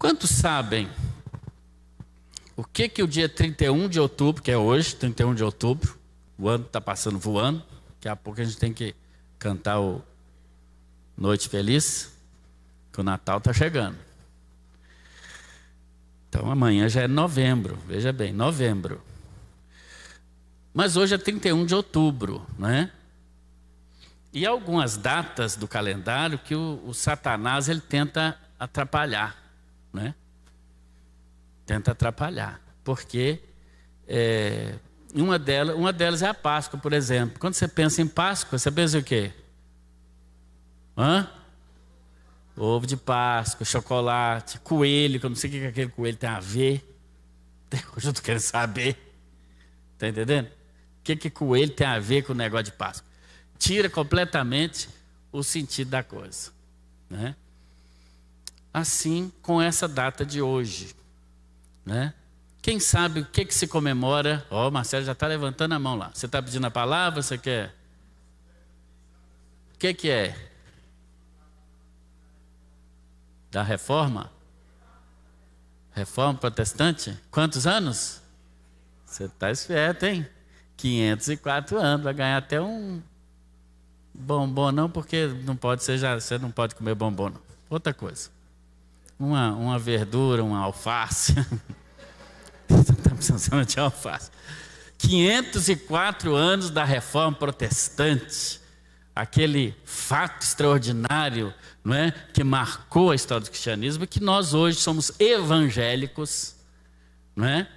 Quantos sabem o que o dia 31 de outubro, que é hoje, 31 de outubro, o ano está passando voando, daqui a pouco a gente tem que cantar o Noite Feliz, que o Natal está chegando. Então amanhã já é novembro, veja bem, novembro. Mas hoje é 31 de outubro, né? E algumas datas do calendário que o Satanás ele tenta atrapalhar, né? Tenta atrapalhar, porque uma delas é a Páscoa, por exemplo. Quando você pensa em Páscoa, você pensa em o quê? Ovo de Páscoa, chocolate, coelho, que eu não sei o que aquele coelho tem a ver. Hoje eu estou querendo saber. Está entendendo? O que coelho tem a ver com o negócio de Páscoa? Tira completamente o sentido da coisa, né? Assim, com essa data de hoje, né? Quem sabe o que se comemora? O Marcelo já está levantando a mão lá. Você está pedindo a palavra? Você quer? O que é? Da reforma? Reforma protestante? Quantos anos? Você está esperto, hein? 504 anos, vai ganhar até um bombom, não, porque não pode ser, você não pode comer bombom, não. Outra coisa. Uma verdura, uma alface. Está precisando de alface. 504 anos da reforma protestante. Aquele fato extraordinário, não é, que marcou a história do cristianismo, que nós hoje somos evangélicos, não é?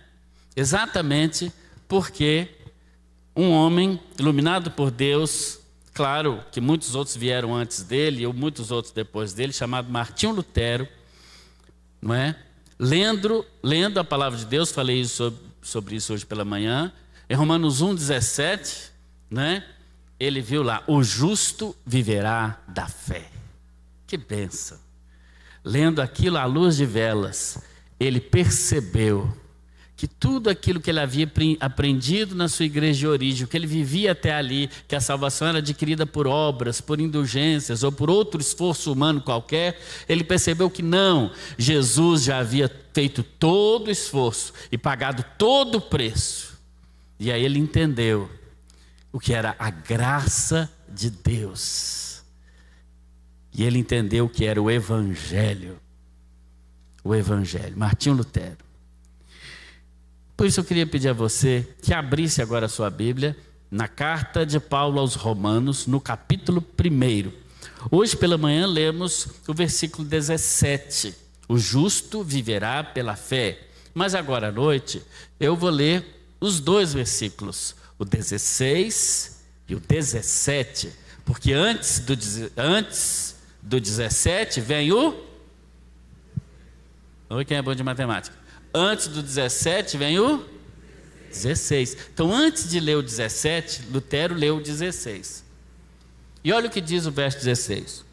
Exatamente porque um homem iluminado por Deus, claro que muitos outros vieram antes dele, ou muitos outros depois dele, chamado Martinho Lutero, não é? Lendo a palavra de Deus, falei sobre isso hoje pela manhã, em Romanos 1,17, né? Ele viu lá, o justo viverá da fé. Que bênção! Lendo aquilo à luz de velas, ele percebeu que tudo aquilo que ele havia aprendido na sua igreja de origem, o que ele vivia até ali, que a salvação era adquirida por obras, por indulgências ou por outro esforço humano qualquer, ele percebeu que não, Jesus já havia feito todo o esforço e pagado todo o preço. E aí ele entendeu o que era a graça de Deus. E ele entendeu o que era o Evangelho. O Evangelho. Martinho Lutero. Por isso eu queria pedir a você que abrisse agora a sua Bíblia na carta de Paulo aos Romanos, no capítulo 1. Hoje pela manhã lemos o versículo 17. O justo viverá pela fé. Mas agora à noite eu vou ler os dois versículos, o 16 e o 17. Porque antes do 17 vem o... Oi, quem é bom de matemática? Antes do 17 vem o 16. Então, antes de ler o 17, Lutero leu o 16. E olha o que diz o verso 16.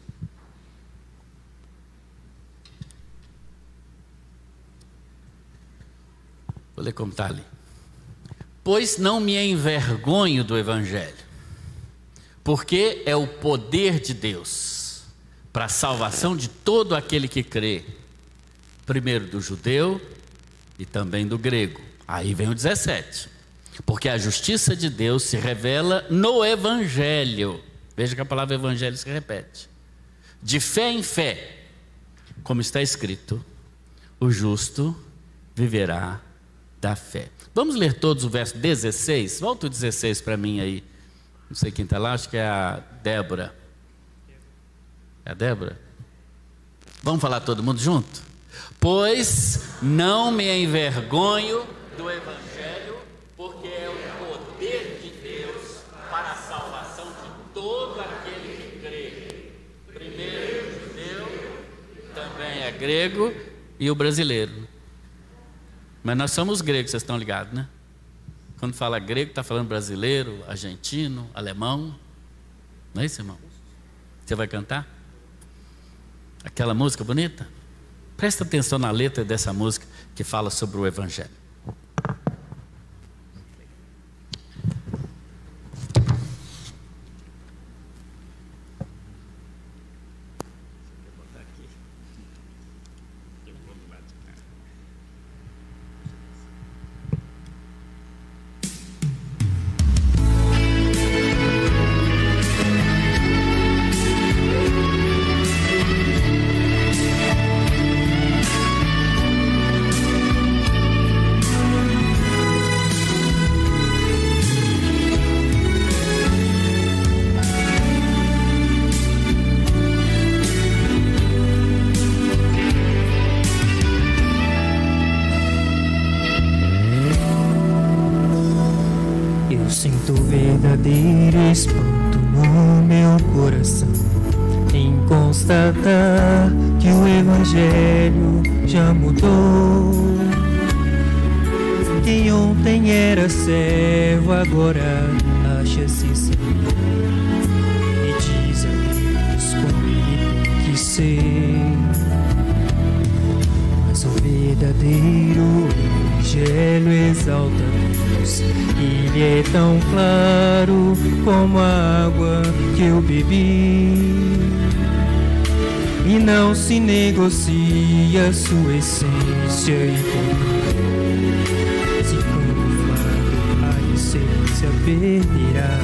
Vou ler como está ali. Pois não me envergonho do Evangelho, porque é o poder de Deus para a salvação de todo aquele que crê, primeiro do judeu e também do grego. Aí vem o 17. Porque a justiça de Deus se revela no Evangelho. Veja que a palavra Evangelho se repete. De fé em fé, como está escrito, o justo viverá da fé. Vamos ler todos o verso 16? Volta o 16 para mim aí. Não sei quem está lá, acho que é a Débora. É a Débora? Vamos falar todo mundo junto? Pois não me envergonho do Evangelho, porque é o poder de Deus para a salvação de todo aquele que crê. Primeiro o judeu, também é grego e o brasileiro. Mas nós somos gregos, vocês estão ligados, né? Quando fala grego, está falando brasileiro, argentino, alemão. Não é isso, irmão? Você vai cantar? Aquela música bonita? Presta atenção na letra dessa música que fala sobre o Evangelho. verdadeiro espanto no meu coração em constatar que o Evangelho já mudou. Quem ontem era servo agora acha-se Senhor e diz a Deus como ele tem que ser. Mas o verdadeiro Evangelho exalta Deus. Ele é tão claro como a água que eu bebi, e não se negocia sua essência e se camuflar a essência perderá.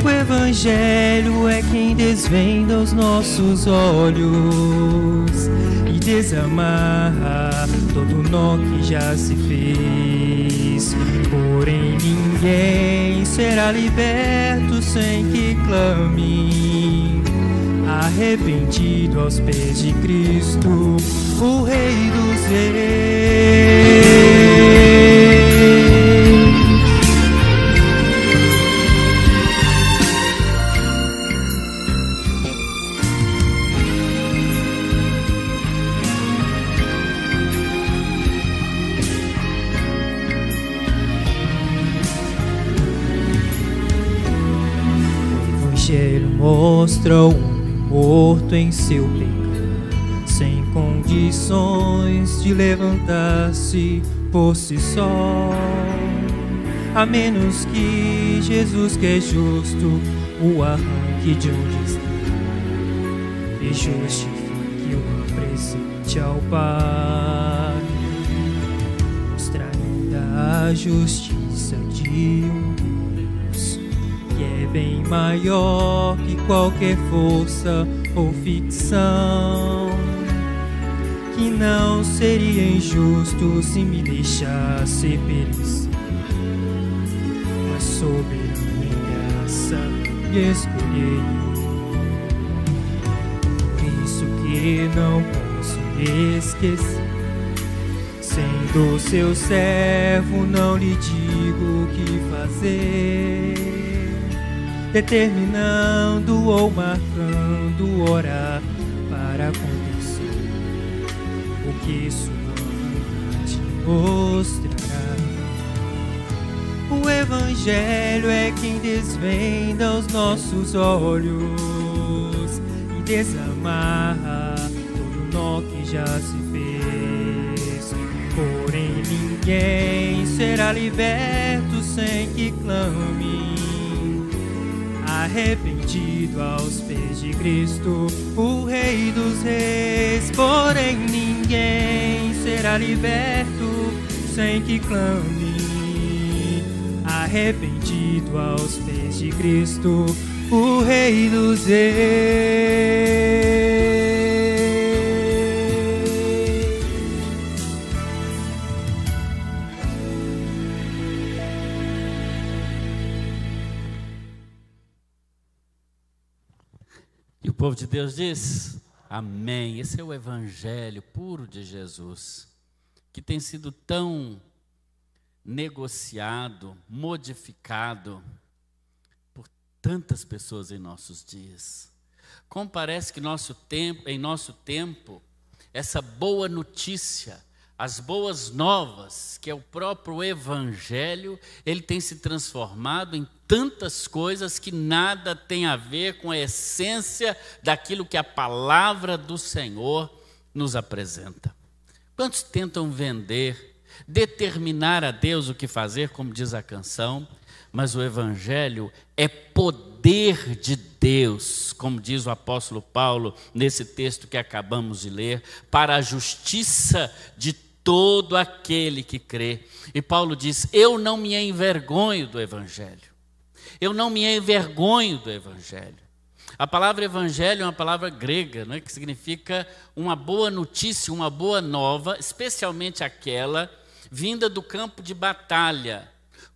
O Evangelho é quem desvenda os nossos olhos e desamarra todo nó que já se fez. Porém ninguém será liberto sem que clame, arrependido aos pés de Cristo, o Rei dos Reis. O Evangelho mostra um morto em seu pecado, sem condições de levantar-se por si só, a menos que Jesus, que é justo, o arranque de onde está e justifique o presente ao Pai. Mostra ainda a justiça de um Deus que é bem maior que qualquer força ou ficção, que não seria injusto se me deixasse perecer, mas soberano em graça me escolheu. Por isso que não posso me esquecer, sendo seu servo não lhe digo o que fazer, determinando ou marcando orar para acontecer o que sua vontade mostrará. O Evangelho é quem desvenda os nossos olhos e desamarra todo nó que já se fez. Porém ninguém será liberto sem que clame, arrependido aos pés de Cristo, o Rei dos Reis. Porém ninguém será liberto sem que clame, arrependido aos pés de Cristo, o Rei dos Reis. E o povo de Deus diz: amém. Esse é o Evangelho puro de Jesus, que tem sido tão negociado, modificado por tantas pessoas em nossos dias. Como parece que em nosso tempo, essa boa notícia, as boas novas, que é o próprio Evangelho, ele tem se transformado em tantas coisas que nada tem a ver com a essência daquilo que a palavra do Senhor nos apresenta. Quantos tentam vender, determinar a Deus o que fazer, como diz a canção, mas o Evangelho é poder de Deus, como diz o apóstolo Paulo nesse texto que acabamos de ler, para a justiça de todo aquele que crê. E Paulo diz: eu não me envergonho do Evangelho. Eu não me envergonho do Evangelho. A palavra Evangelho é uma palavra grega, né, que significa uma boa notícia, uma boa nova, especialmente aquela vinda do campo de batalha.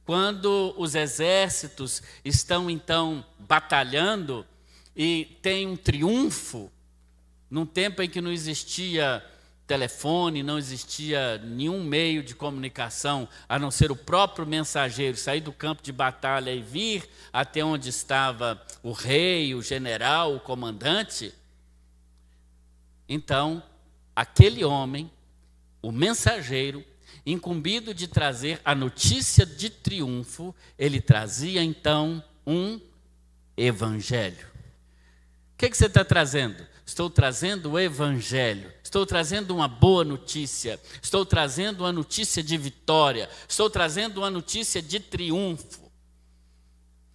Quando os exércitos estão então batalhando e tem um triunfo, num tempo em que não existia telefone, não existia nenhum meio de comunicação, a não ser o próprio mensageiro sair do campo de batalha e vir até onde estava o rei, o general, o comandante. Então, aquele homem, o mensageiro, incumbido de trazer a notícia de triunfo, ele trazia então um evangelho. O que você está trazendo? Estou trazendo o evangelho, estou trazendo uma boa notícia, estou trazendo uma notícia de vitória, estou trazendo uma notícia de triunfo.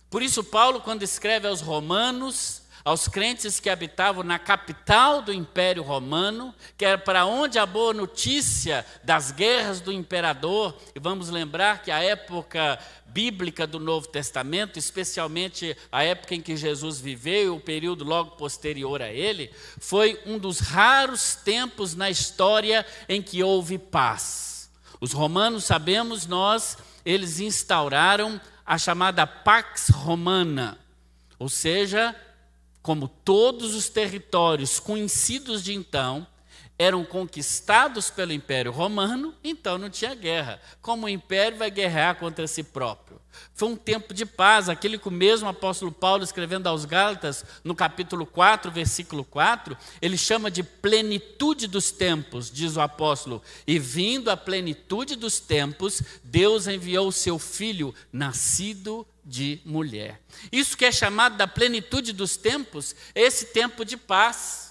Por isso Paulo, quando escreve aos romanos, aos crentes que habitavam na capital do Império Romano, que era para onde a boa notícia das guerras do imperador, e vamos lembrar que a época bíblica do Novo Testamento, especialmente a época em que Jesus viveu, o período logo posterior a ele, foi um dos raros tempos na história em que houve paz. Os romanos, sabemos nós, eles instauraram a chamada Pax Romana, ou seja, como todos os territórios conhecidos de então eram conquistados pelo Império Romano, então não tinha guerra. Como o Império vai guerrear contra si próprio? Foi um tempo de paz, aquele que o mesmo apóstolo Paulo, escrevendo aos Gálatas, no capítulo 4, versículo 4, ele chama de plenitude dos tempos, diz o apóstolo, e vindo a plenitude dos tempos, Deus enviou o seu Filho, nascido de mulher. Isso que é chamado da plenitude dos tempos, esse tempo de paz.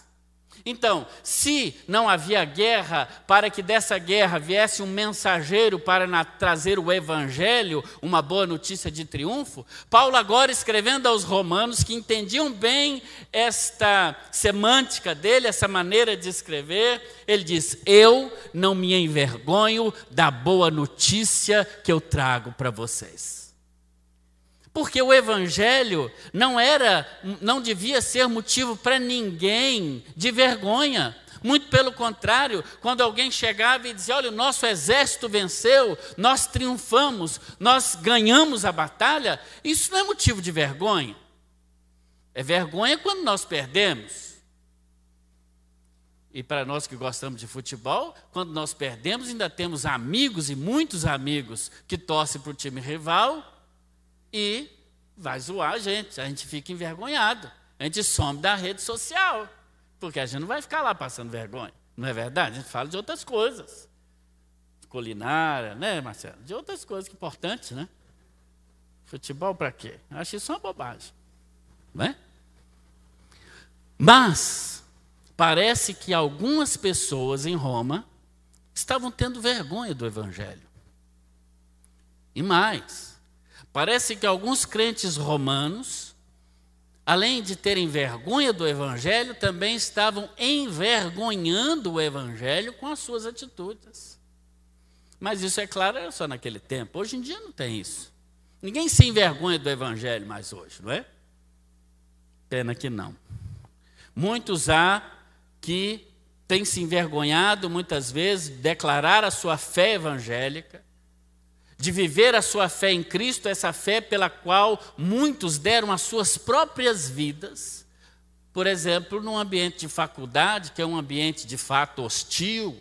Então, se não havia guerra, para que dessa guerra viesse um mensageiro para trazer o evangelho, uma boa notícia de triunfo, Paulo agora escrevendo aos romanos que entendiam bem esta semântica dele, essa maneira de escrever, ele diz: eu não me envergonho da boa notícia que eu trago para vocês. Porque o evangelho não devia ser motivo para ninguém de vergonha. Muito pelo contrário, quando alguém chegava e dizia: olha, o nosso exército venceu, nós triunfamos, nós ganhamos a batalha, isso não é motivo de vergonha. É vergonha quando nós perdemos. E para nós que gostamos de futebol, quando nós perdemos, ainda temos amigos e muitos amigos que torcem para o time rival e vai zoar a gente fica envergonhado, a gente some da rede social, porque a gente não vai ficar lá passando vergonha, não é verdade? A gente fala de outras coisas, de culinária, né, Marcelo? De outras coisas importantes, né? Futebol para quê? Eu acho isso uma bobagem, não é? Mas parece que algumas pessoas em Roma estavam tendo vergonha do evangelho. E mais, parece que alguns crentes romanos, além de terem vergonha do evangelho, também estavam envergonhando o evangelho com as suas atitudes. Mas isso, é claro, era só naquele tempo. Hoje em dia não tem isso. Ninguém se envergonha do evangelho mais hoje, não é? Pena que não. Muitos há que têm se envergonhado, muitas vezes, de declarar a sua fé evangélica, de viver a sua fé em Cristo, essa fé pela qual muitos deram as suas próprias vidas, por exemplo, num ambiente de faculdade, que é um ambiente de fato hostil,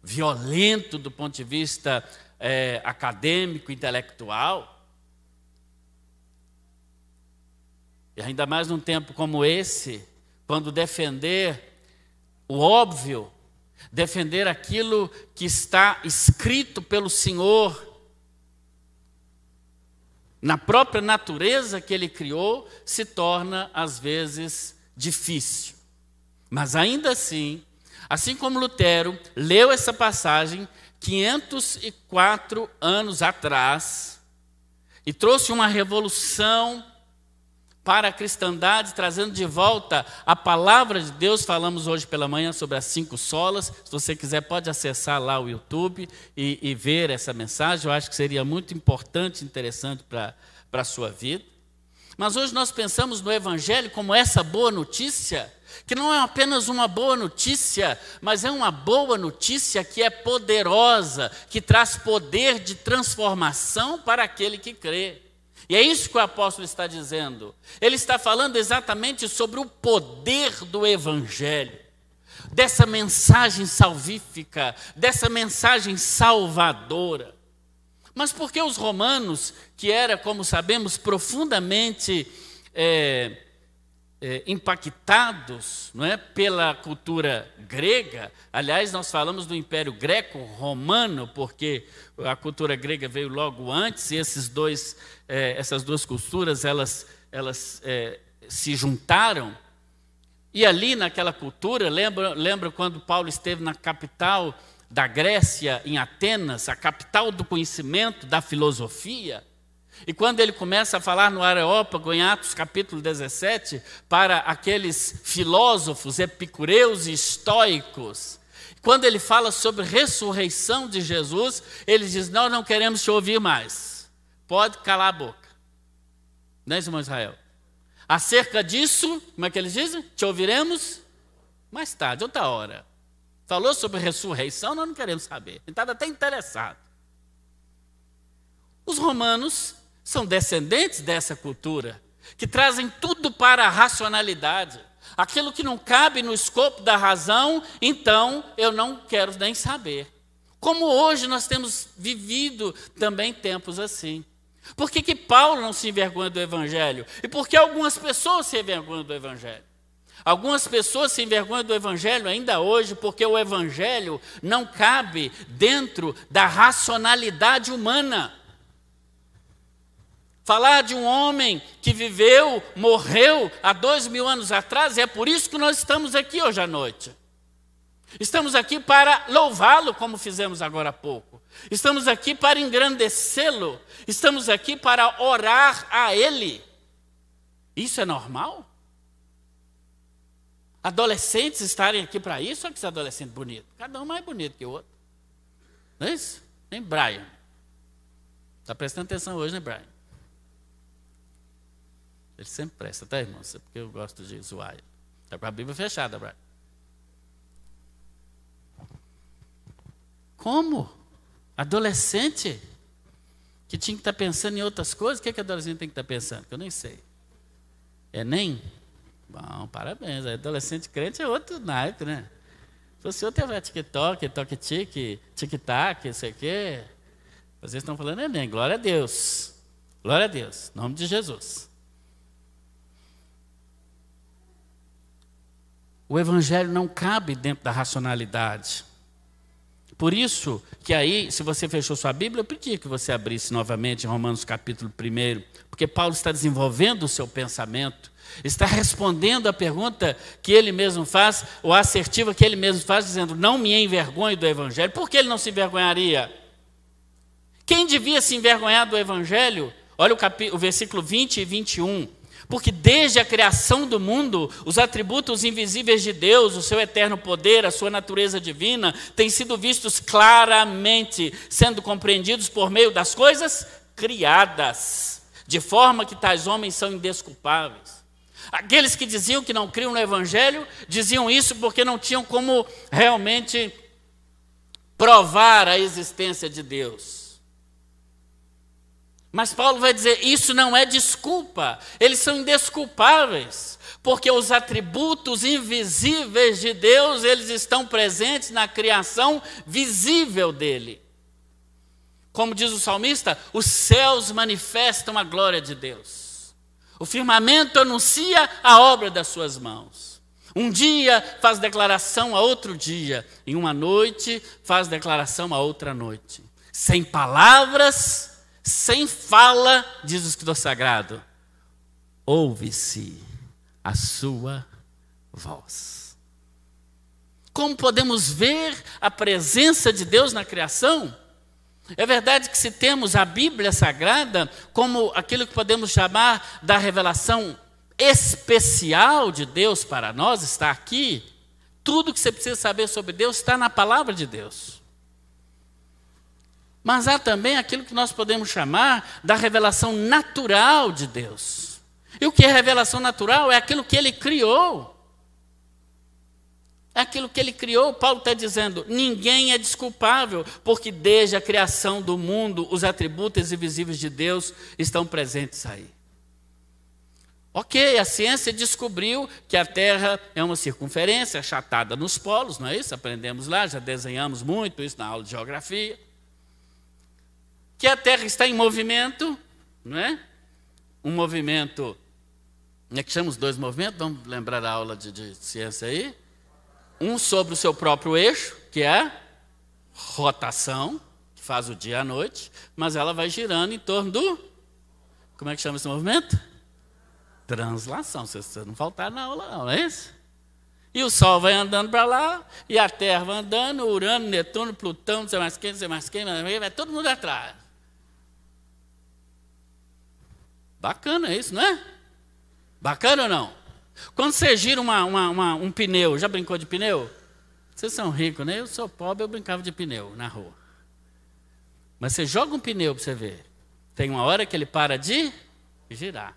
violento do ponto de vista acadêmico, intelectual. E ainda mais num tempo como esse, quando defender o óbvio, defender aquilo que está escrito pelo Senhor, na própria natureza que Ele criou, se torna, às vezes, difícil. Mas ainda assim como Lutero leu essa passagem 504 anos atrás, e trouxe uma revolução para a cristandade, trazendo de volta a palavra de Deus. Falamos hoje pela manhã sobre as 5 solas. Se você quiser, pode acessar lá o YouTube e ver essa mensagem. Eu acho que seria muito importante e interessante para a sua vida. Mas hoje nós pensamos no Evangelho como essa boa notícia, que não é apenas uma boa notícia, mas é uma boa notícia que é poderosa, que traz poder de transformação para aquele que crê. E é isso que o apóstolo está dizendo. Ele está falando exatamente sobre o poder do Evangelho. dessa mensagem salvífica, dessa mensagem salvadora. Mas por que os romanos, que eram, como sabemos, profundamente impactados, não é, pela cultura grega? Aliás, nós falamos do Império Greco-Romano, porque a cultura grega veio logo antes, e essas duas culturas elas se juntaram. E ali naquela cultura, lembra quando Paulo esteve na capital da Grécia, em Atenas, a capital do conhecimento, da filosofia? E quando ele começa a falar no Areópago, em Atos capítulo 17, para aqueles filósofos epicureus e estoicos, quando ele fala sobre a ressurreição de Jesus, ele diz: nós não queremos te ouvir mais, pode calar a boca. Não é isso, irmão Israel? Acerca disso, como é que eles dizem? Te ouviremos mais tarde, outra hora. Falou sobre ressurreição, nós não queremos saber. Ele estava até interessado. Os romanos são descendentes dessa cultura, que trazem tudo para a racionalidade. Aquilo que não cabe no escopo da razão, então eu não quero nem saber. Como hoje nós temos vivido também tempos assim. Por que Paulo não se envergonha do Evangelho? E por que algumas pessoas se envergonham do Evangelho? Algumas pessoas se envergonham do Evangelho ainda hoje porque o Evangelho não cabe dentro da racionalidade humana. Falar de um homem que viveu, morreu há 2000 anos atrás, e é por isso que nós estamos aqui hoje à noite. Estamos aqui para louvá-lo, como fizemos agora há pouco. Estamos aqui para engrandecê-lo. Estamos aqui para orar a Ele. Isso é normal? Adolescentes estarem aqui para isso? Olha que esse adolescente bonito. Cada um mais bonito que o outro. Não é isso? Nem Brian. Está prestando atenção hoje, né, Brian? Ele sempre presta, tá, irmão? É porque eu gosto de zoar ele. Está com a Bíblia fechada, Brian. Como? Adolescente que tinha que estar pensando em outras coisas? O que adolescente tem que estar pensando? Que eu nem sei. Enem? Bom, parabéns. Adolescente crente é outro naipe, né? Se fosse outro, ia TikTok, tic-tac, não sei o quê. Vocês estão falando Enem. Glória a Deus. Glória a Deus. Em nome de Jesus. O Evangelho não cabe dentro da racionalidade. Por isso que aí, se você fechou sua Bíblia, eu pedi que você abrisse novamente em Romanos capítulo 1, porque Paulo está desenvolvendo o seu pensamento, está respondendo a pergunta que ele mesmo faz, ou a assertiva que ele mesmo faz, dizendo: não me envergonhe do Evangelho. Por que ele não se envergonharia? Quem devia se envergonhar do Evangelho? Olha o versículo 20 e 21. Porque desde a criação do mundo, os atributos invisíveis de Deus, o seu eterno poder, a sua natureza divina, têm sido vistos claramente, sendo compreendidos por meio das coisas criadas, de forma que tais homens são indesculpáveis. Aqueles que diziam que não criam no Evangelho, diziam isso porque não tinham como realmente provar a existência de Deus. Mas Paulo vai dizer, isso não é desculpa, eles são indesculpáveis, porque os atributos invisíveis de Deus, eles estão presentes na criação visível dele. Como diz o salmista, os céus manifestam a glória de Deus. O firmamento anuncia a obra das suas mãos. Um dia faz declaração a outro dia, em uma noite faz declaração a outra noite. Sem palavras, sem fala, diz o Escritor Sagrado, ouve-se a sua voz. Como podemos ver a presença de Deus na criação? É verdade que se temos a Bíblia Sagrada como aquilo que podemos chamar da revelação especial de Deus para nós, está aqui. Tudo que você precisa saber sobre Deus está na palavra de Deus. Mas há também aquilo que nós podemos chamar da revelação natural de Deus. E o que é revelação natural? É aquilo que Ele criou. É aquilo que Ele criou. Paulo está dizendo, ninguém é desculpável, porque desde a criação do mundo, os atributos invisíveis de Deus estão presentes aí. Ok, a ciência descobriu que a Terra é uma circunferência achatada nos polos, não é isso? Aprendemos lá, já desenhamos muito isso na aula de geografia. Que a Terra está em movimento, não é? Um movimento, que chama os dois movimentos, vamos lembrar da aula de ciência aí. Um sobre o seu próprio eixo, que é a rotação, que faz o dia e a noite, mas ela vai girando em torno do... Como é que chama esse movimento? Translação. Vocês não faltaram na aula não é isso? E o Sol vai andando para lá, e a Terra vai andando, Urano, Netuno, Plutão, não sei mais quem, vai todo mundo atrás. Bacana isso, não é? Bacana ou não? Quando você gira um pneu, já brincou de pneu? Vocês são ricos, né? Eu sou pobre, eu brincava de pneu na rua. Mas você joga um pneu para você ver. Tem uma hora que ele para de girar.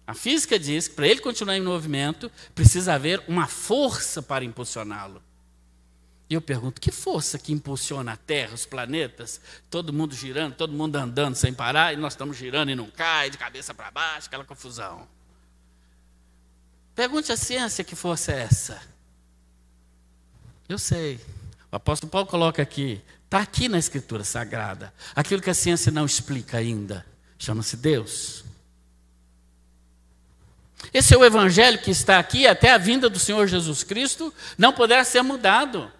A física diz que para ele continuar em movimento, precisa haver uma força para impulsioná-lo. E eu pergunto, que força que impulsiona a Terra, os planetas, todo mundo girando, todo mundo andando sem parar, e nós estamos girando e não cai, de cabeça para baixo, aquela confusão. Pergunte à ciência que força é essa. Eu sei. O apóstolo Paulo coloca aqui, está aqui na Escritura Sagrada, aquilo que a ciência não explica ainda, chama-se Deus. Esse é o evangelho que está aqui, até a vinda do Senhor Jesus Cristo, não poderá ser mudado.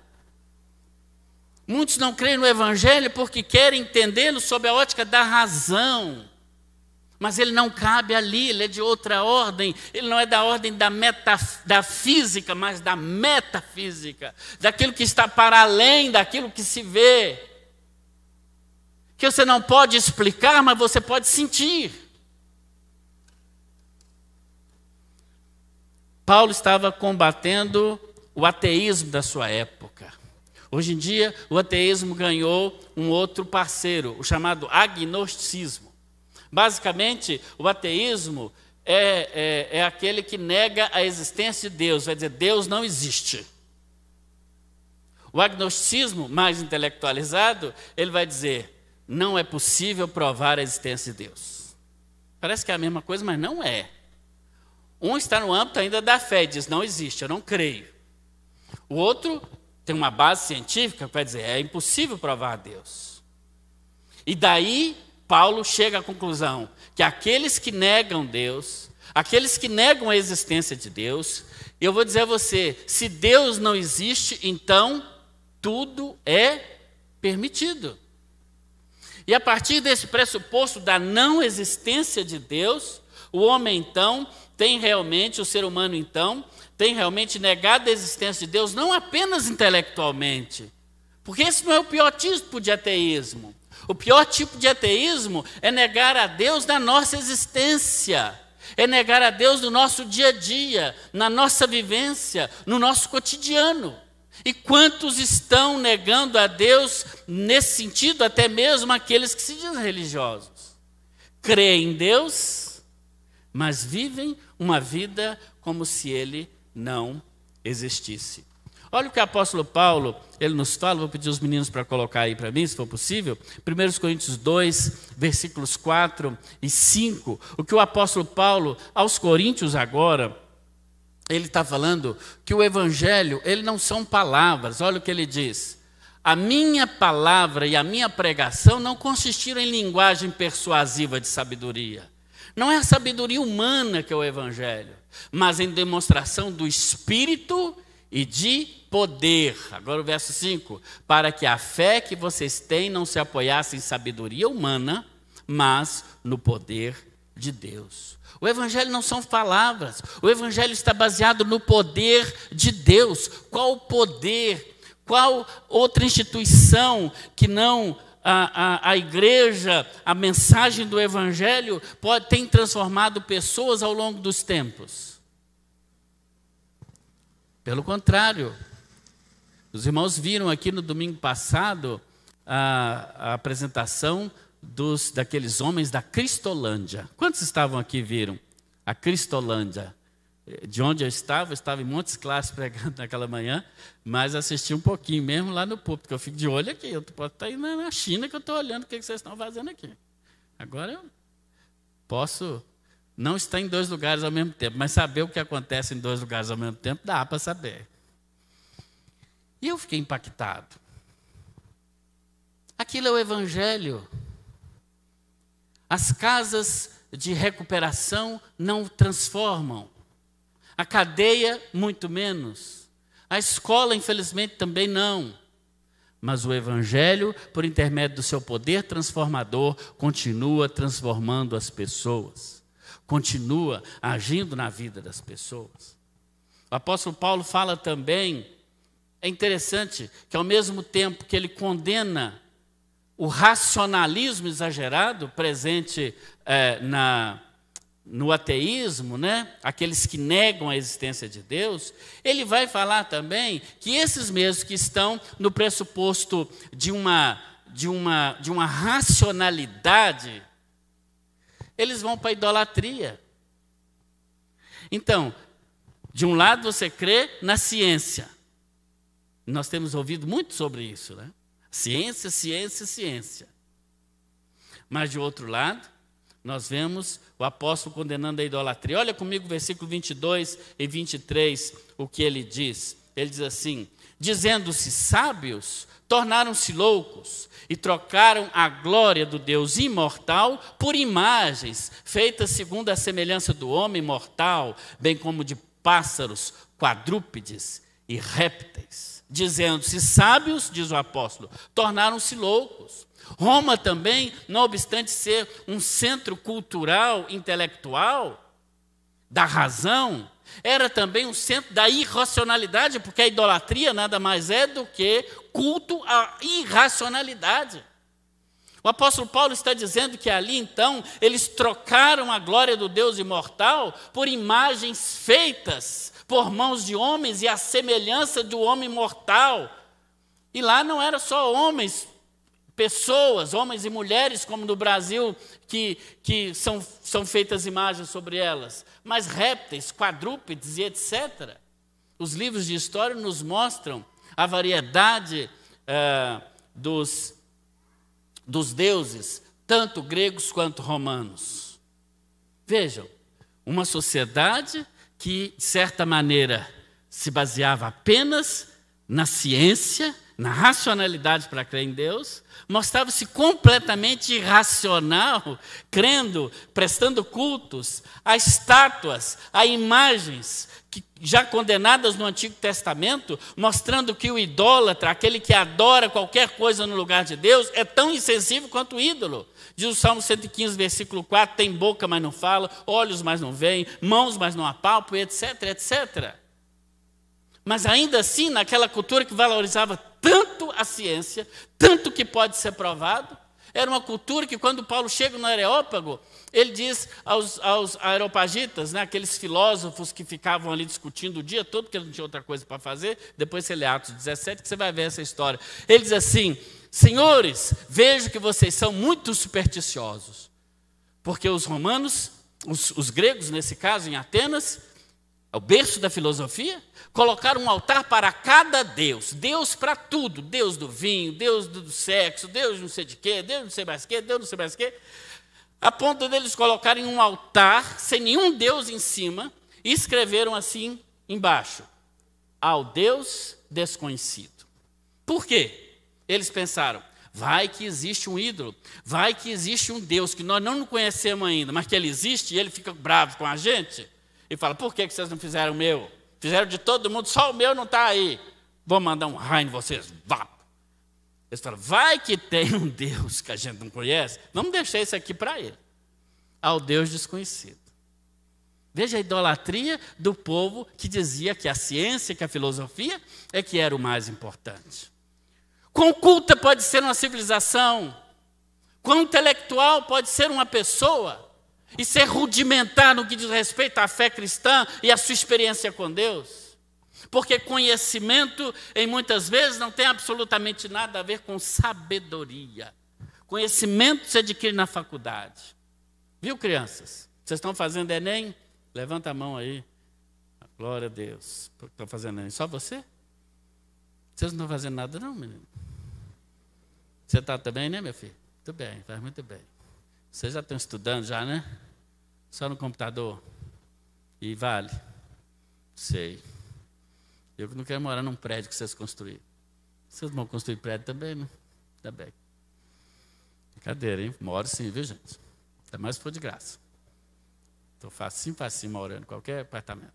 Muitos não creem no evangelho porque querem entendê-lo sob a ótica da razão. Mas ele não cabe ali, ele é de outra ordem. Ele não é da ordem da física, mas da metafísica. Daquilo que está para além daquilo que se vê. Que você não pode explicar, mas você pode sentir. Paulo estava combatendo o ateísmo da sua época. Hoje em dia, o ateísmo ganhou um outro parceiro, o chamado agnosticismo. Basicamente, o ateísmo é aquele que nega a existência de Deus, vai dizer, Deus não existe. O agnosticismo, mais intelectualizado, ele vai dizer, não é possível provar a existência de Deus. Parece que é a mesma coisa, mas não é. Um está no âmbito ainda da fé, diz, não existe, eu não creio. O outro tem uma base científica que vai dizer, é impossível provar a Deus. E daí, Paulo chega à conclusão que aqueles que negam Deus, aqueles que negam a existência de Deus, eu vou dizer a você, se Deus não existe, então tudo é permitido. E a partir desse pressuposto da não existência de Deus, o homem então tem realmente, o ser humano então, tem realmente negado a existência de Deus, não apenas intelectualmente, porque esse não é o pior tipo de ateísmo. O pior tipo de ateísmo é negar a Deus na nossa existência, é negar a Deus no nosso dia a dia, na nossa vivência, no nosso cotidiano. E quantos estão negando a Deus nesse sentido, até mesmo aqueles que se dizem religiosos? Creem em Deus, mas vivem uma vida como se Ele não existisse. Olha o que o apóstolo Paulo, ele nos fala, vou pedir os meninos para colocar aí para mim, se for possível, 1 Coríntios 2, versículos 4 e 5, o que o apóstolo Paulo, aos coríntios agora, ele está falando que o evangelho, ele não são palavras, olha o que ele diz, a minha palavra e a minha pregação não consistiram em linguagem persuasiva de sabedoria, não é a sabedoria humana que é o evangelho, mas em demonstração do Espírito e de poder. Agora o verso 5. Para que a fé que vocês têm não se apoiasse em sabedoria humana, mas no poder de Deus. O evangelho não são palavras. O evangelho está baseado no poder de Deus. Qual poder? Qual outra instituição que não a igreja, a mensagem do evangelho tem transformado pessoas ao longo dos tempos? Pelo contrário, os irmãos viram aqui no domingo passado a apresentação daqueles homens da Cristolândia. Quantos estavam aqui e viram a Cristolândia? De onde eu estava em Montes Claros pregando naquela manhã, mas assisti um pouquinho mesmo lá no púlpito, que eu fico de olho aqui. Eu posso estar aí na China que eu estou olhando o que vocês estão fazendo aqui. Agora, Posso não estar em 2 lugares ao mesmo tempo, mas saber o que acontece em 2 lugares ao mesmo tempo, dá para saber. E eu fiquei impactado. Aquilo é o Evangelho. As casas de recuperação não transformam. A cadeia, muito menos. A escola, infelizmente, também não. Mas o Evangelho, por intermédio do seu poder transformador, continua transformando as pessoas. Continua agindo na vida das pessoas. O apóstolo Paulo fala também, é interessante, que ao mesmo tempo que ele condena o racionalismo exagerado presente no ateísmo, né? Aqueles que negam a existência de Deus, ele vai falar também que esses mesmos que estão no pressuposto de uma racionalidade, eles vão para a idolatria. Então, de um lado você crê na ciência. Nós temos ouvido muito sobre isso, né? Ciência, ciência, ciência. Mas, de outro lado, nós vemos o apóstolo condenando a idolatria. Olha comigo o versículo 22 e 23, o que ele diz. Ele diz assim: dizendo-se sábios, tornaram-se loucos e trocaram a glória do Deus imortal por imagens feitas segundo a semelhança do homem mortal, bem como de pássaros, quadrúpedes e répteis. Dizendo-se sábios, diz o apóstolo, tornaram-se loucos. Roma também, não obstante ser um centro cultural, intelectual, da razão, era também um centro da irracionalidade, porque a idolatria nada mais é do que culto à irracionalidade. O apóstolo Paulo está dizendo que ali, então, eles trocaram a glória do Deus imortal por imagens feitas por mãos de homens e a semelhança do homem mortal. E lá não era só homens, pessoas, homens e mulheres, como no Brasil, que são feitas imagens sobre elas, mas répteis, quadrúpedes e etc. Os livros de história nos mostram a variedade dos deuses, tanto gregos quanto romanos. Vejam, uma sociedade que, de certa maneira, se baseava apenas na ciência, na racionalidade para crer em Deus, mostrava-se completamente irracional, crendo, prestando cultos a estátuas, a imagens que, já condenadas no Antigo Testamento, mostrando que o idólatra, aquele que adora qualquer coisa no lugar de Deus, é tão insensível quanto o ídolo. Diz o Salmo 115, versículo 4, tem boca, mas não fala, olhos, mas não veem, mãos, mas não apalpam, etc, etc. Mas ainda assim, naquela cultura que valorizava tanto a ciência, tanto que pode ser provado, era uma cultura que, quando Paulo chega no Areópago, ele diz aos areopagitas, né, aqueles filósofos que ficavam ali discutindo o dia todo, porque não tinha outra coisa para fazer, depois você lê Atos 17, que você vai ver essa história. Ele diz assim: senhores, vejo que vocês são muito supersticiosos, porque os romanos, os gregos, nesse caso, em Atenas, o berço da filosofia, colocaram um altar para cada deus, Deus para tudo, Deus do vinho, Deus do sexo, Deus não sei de quê, Deus não sei mais quê, Deus não sei mais quê, a ponto deles colocarem um altar sem nenhum Deus em cima e escreveram assim embaixo: ao Deus desconhecido. Por quê? Eles pensaram: vai que existe um ídolo, vai que existe um Deus que nós não conhecemos ainda, mas que ele existe e ele fica bravo com a gente e fala: por que vocês não fizeram o meu? Fizeram de todo mundo, só o meu não está aí. Vou mandar um raio em vocês. Vá. Eles falam: vai que tem um Deus que a gente não conhece, vamos deixar isso aqui para ele. Ao Deus desconhecido. Veja a idolatria do povo que dizia que a ciência, que a filosofia é que era o mais importante. Quão culta pode ser uma civilização? Quão intelectual pode ser uma pessoa? E ser rudimentar no que diz respeito à fé cristã e à sua experiência com Deus? Porque conhecimento, em muitas vezes, não tem absolutamente nada a ver com sabedoria. Conhecimento se adquire na faculdade. Viu, crianças? Vocês estão fazendo Enem? Levanta a mão aí. Glória a Deus. Estão fazendo Enem? Só você? Vocês não estão fazendo nada não, menino? Você está também, né, meu filho? Muito bem, faz muito bem. Vocês já estão estudando já, né? Só no computador? E vale? Sei. Eu não quero morar num prédio que vocês construíram. Vocês vão construir prédio também, né? Ainda bem. Brincadeira, hein? Moro sim, viu, gente? Ainda mais se for de graça. Estou facinho morando em qualquer apartamento.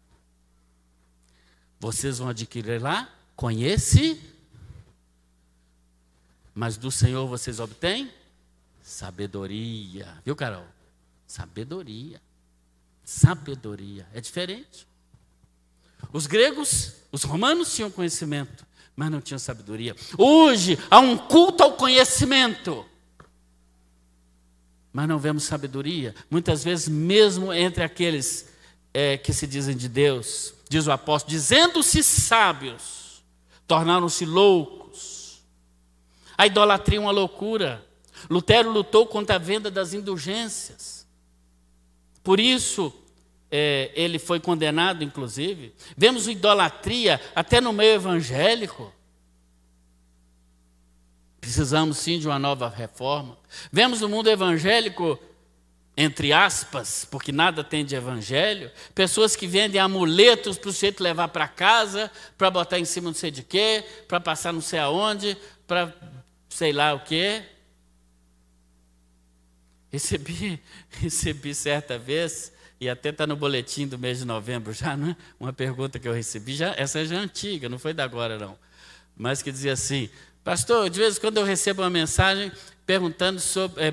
Vocês vão adquirir lá, mas do Senhor vocês obtêm sabedoria. Viu, Carol? Sabedoria. Sabedoria. É diferente. Os gregos, os romanos tinham conhecimento, mas não tinham sabedoria. Hoje há um culto ao conhecimento, mas não vemos sabedoria. Muitas vezes, mesmo entre aqueles que se dizem de Deus, diz o apóstolo, dizendo-se sábios, tornaram-se loucos. A idolatria é uma loucura. Lutero lutou contra a venda das indulgências. Por isso, ele foi condenado, inclusive. Vemos idolatria até no meio evangélico. Precisamos, sim, de uma nova reforma. Vemos no mundo evangélico, entre aspas, porque nada tem de evangelho, pessoas que vendem amuletos para o sujeito levar para casa, para botar em cima não sei de quê, para passar não sei aonde, para sei lá o quê. Recebi certa vez, e até está no boletim do mês de novembro já, né? Uma pergunta que eu recebi, essa já é antiga, não foi da agora não, mas que dizia assim: pastor, de vez em quando eu recebo uma mensagem perguntando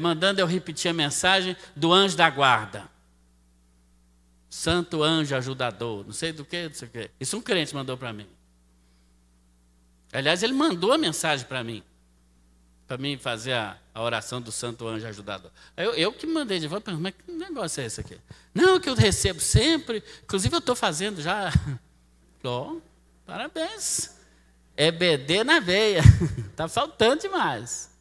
mandando eu repetir a mensagem do anjo da guarda. Santo anjo ajudador, não sei do que, não sei o que. Isso um crente mandou para mim. Aliás, ele mandou a mensagem para mim fazer a oração do santo anjo ajudador. Eu que mandei de volta, mas que negócio é esse aqui? Não, que eu recebo sempre, inclusive eu estou fazendo já. Oh, parabéns. EBD na veia. Está faltando demais.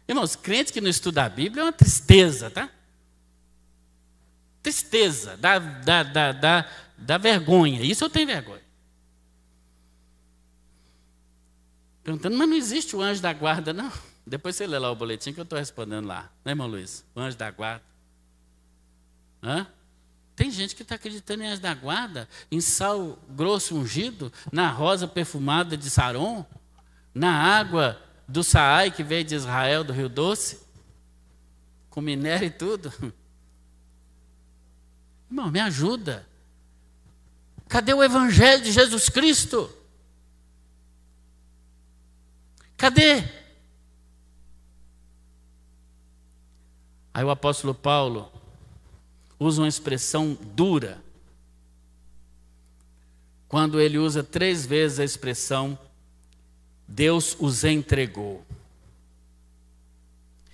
Irmãos, crente que não estuda a Bíblia é uma tristeza, tá? Tristeza, dá vergonha. Isso eu tenho vergonha. Perguntando, mas não existe o anjo da guarda, não? Depois você lê lá o boletim que eu estou respondendo lá. Né, irmão Luiz? O anjo da guarda. Hã? Tem gente que está acreditando em anjo da guarda, em sal grosso ungido, na rosa perfumada de Saron, na água do Saai que veio de Israel, do Rio Doce, com minério e tudo. Irmão, me ajuda. Cadê o Evangelho de Jesus Cristo? Cadê? Aí o apóstolo Paulo usa uma expressão dura, quando ele usa 3 vezes a expressão Deus os entregou.